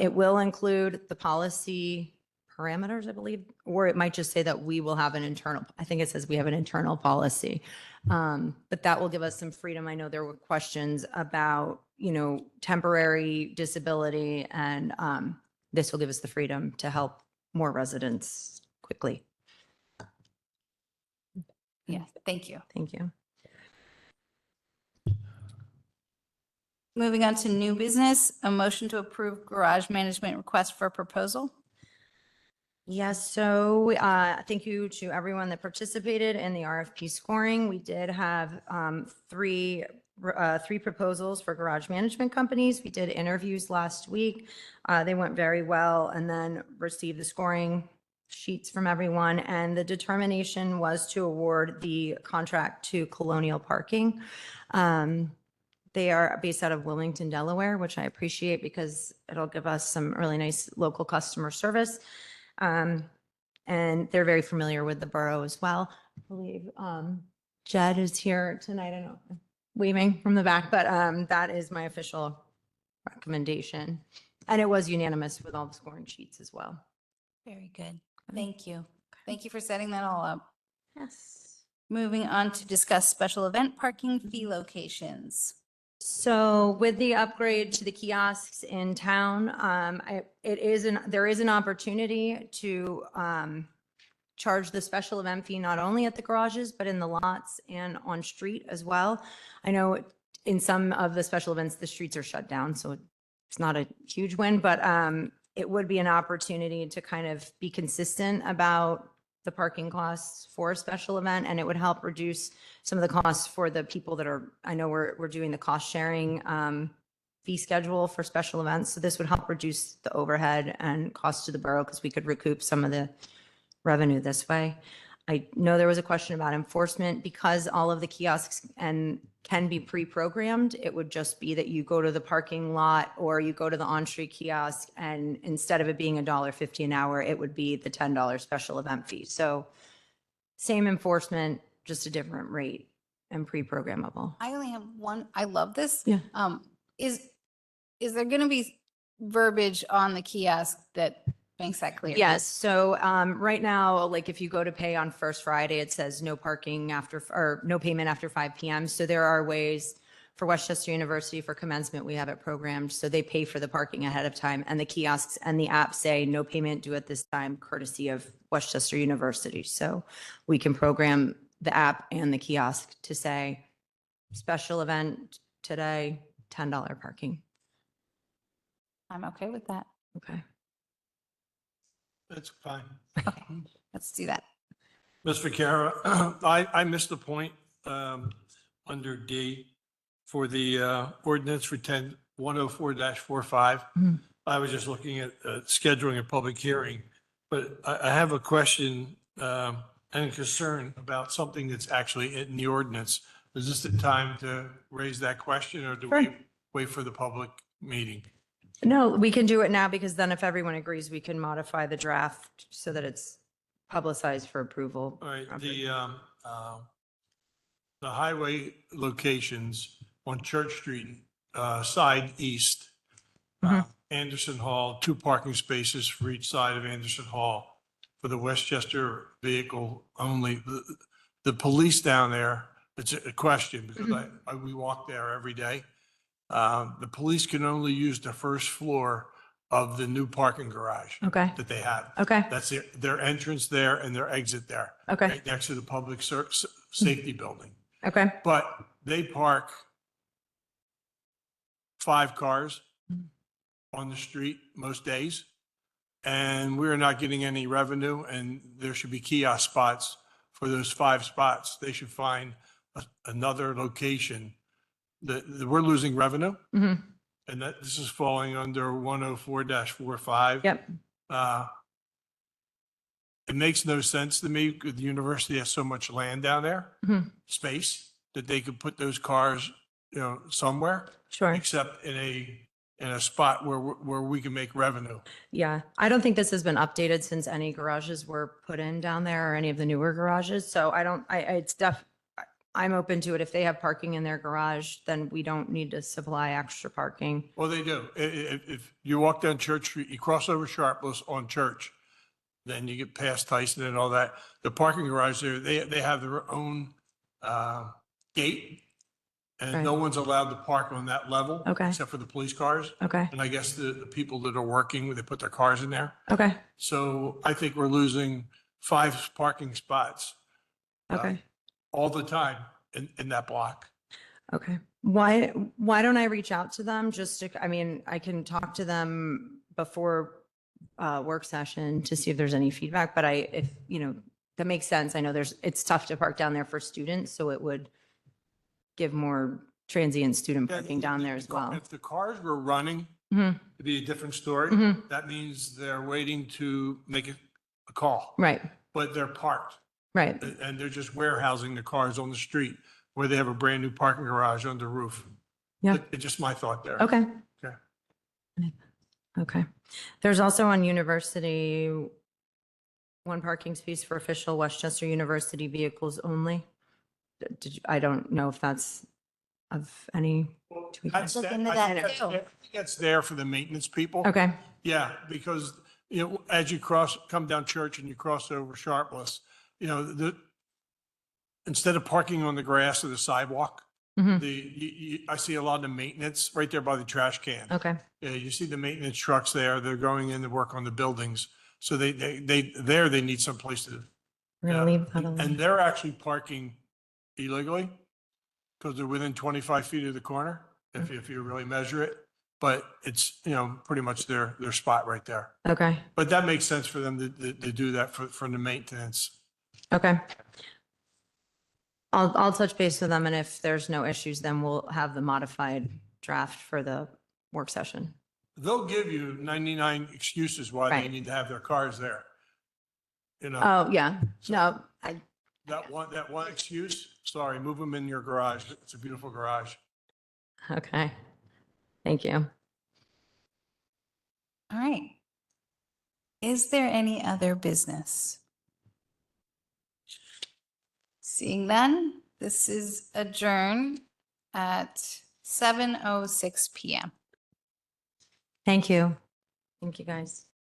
It will include the policy parameters, I believe, or it might just say that we will have an internal, I think it says we have an internal policy. But that will give us some freedom. I know there were questions about, you know, temporary disability, and this will give us the freedom to help more residents quickly. Yes, thank you. Thank you. Moving on to new business, a motion to approve garage management request for proposal. Yes, so thank you to everyone that participated in the RFP scoring. We did have three proposals for garage management companies. We did interviews last week. They went very well, and then received the scoring sheets from everyone. And the determination was to award the contract to Colonial Parking. They are based out of Wilmington, Delaware, which I appreciate because it'll give us some really nice local customer service. And they're very familiar with the borough as well. I believe Jed is here tonight. I don't know, waving from the back, but that is my official recommendation. And it was unanimous with all the scoring sheets as well. Very good. Thank you. Thank you for setting that all up. Yes. Moving on to discuss special event parking fee locations. So with the upgrade to the kiosks in town, there is an opportunity to charge the special event fee not only at the garages, but in the lots and on street as well. I know in some of the special events, the streets are shut down, so it's not a huge win, but it would be an opportunity to kind of be consistent about the parking costs for a special event, and it would help reduce some of the costs for the people that are, I know we're doing the cost sharing fee schedule for special events. So this would help reduce the overhead and cost to the borough because we could recoup some of the revenue this way. I know there was a question about enforcement because all of the kiosks can be pre-programmed. It would just be that you go to the parking lot or you go to the on-street kiosk, and instead of it being $1.50 an hour, it would be the $10 special event fee. So same enforcement, just a different rate and pre-programmable. I only have one. I love this. Yeah. Is there going to be verbiage on the kiosk that makes that clear? Yes. So right now, like if you go to pay on First Friday, it says no parking after, or no payment after 5 p.m. So there are ways for Westchester University for commencement, we have it programmed. So they pay for the parking ahead of time, and the kiosks and the app say no payment due at this time, courtesy of Westchester University. So we can program the app and the kiosk to say special event today, $10 parking. I'm okay with that. Okay. That's fine. Okay, let's do that. Ms. Vaquera, I missed the point under D for the ordinance for 104-45. Mhm. I was just looking at scheduling a public hearing, but I have a question and a concern about something that's actually in the ordinance. Is this the time to raise that question, or do we Sure. wait for the public meeting? No, we can do it now because then if everyone agrees, we can modify the draft so that it's publicized for approval. All right, the highway locations on Church Street, side east, Anderson Hall, 2 parking spaces for each side of Anderson Hall for the Westchester vehicle only. The police down there, it's a question because we walk there every day. The police can only use the first floor of the new parking garage Okay. that they have. Okay. That's their entrance there and their exit there. Okay. Right next to the public safety building. Okay. But they park 5 cars on the street most days. And we're not getting any revenue, and there should be kiosk spots for those 5 spots. They should find another location that we're losing revenue. Mhm. And that this is falling under 104-45. Yep. It makes no sense to me because the university has so much land down there, Mhm. space, that they could put those cars, somewhere, Sure. except in a spot where we can make revenue. Yeah. I don't think this has been updated since any garages were put in down there or any of the newer garages. So I'm open to it. If they have parking in their garage, then we don't need to supply extra parking. Well, they do. If you walk down Church Street, you cross over Sharpless on Church, then you get past Tyson and all that. The parking garage there, they have their own gate, and no one's allowed to park on that level. Okay. Except for the police cars. Okay. And I guess the people that are working, they put their cars in there. Okay. So I think we're losing 5 parking spots Okay. all the time in that block. Okay. Why don't I reach out to them just to, I can talk to them before work session to see if there's any feedback, but that makes sense. I know it's tough to park down there for students, so it would give more transient student Yeah, parking down there as well. If the cars were running, Mhm. it'd be a different story. Mhm. That means they're waiting to make a call, Right. but they're parked. Right. And they're just warehousing the cars on the street where they have a brand new parking garage on the roof. Yeah. It's just my thought there. Okay. Okay. Okay. There's also on University, 1 parking space for official Westchester University vehicles only. I don't know if that's of any. to you guys. Look into that too. I think that's there for the maintenance people. Okay. Yeah, because, as you come down Church and you cross over Sharpless, instead of parking on the grass or the sidewalk, Mhm. I see a lot of maintenance right there by the trash can. Okay, Yeah, you see the maintenance trucks there. They're going in to work on the buildings. So they need some place to. we're Yeah, gonna leave that and alone. they're actually parking illegally because they're within 25 feet of the corner, if you really measure it. But it's, pretty much their spot right there. Okay, But that makes sense for them to do that for the maintenance. okay. I'll touch base with them, and if there's no issues, then we'll have the modified draft for the work session. They'll give you 99 excuses why they Right. need to have their cars there. Oh, yeah, no, That one excuse, sorry, move them in your garage. It's a beautiful garage. okay. Thank you. All right. Is there any other business? Seeing none, this is adjourned at 7:06 PM. Thank you. Thank you, guys.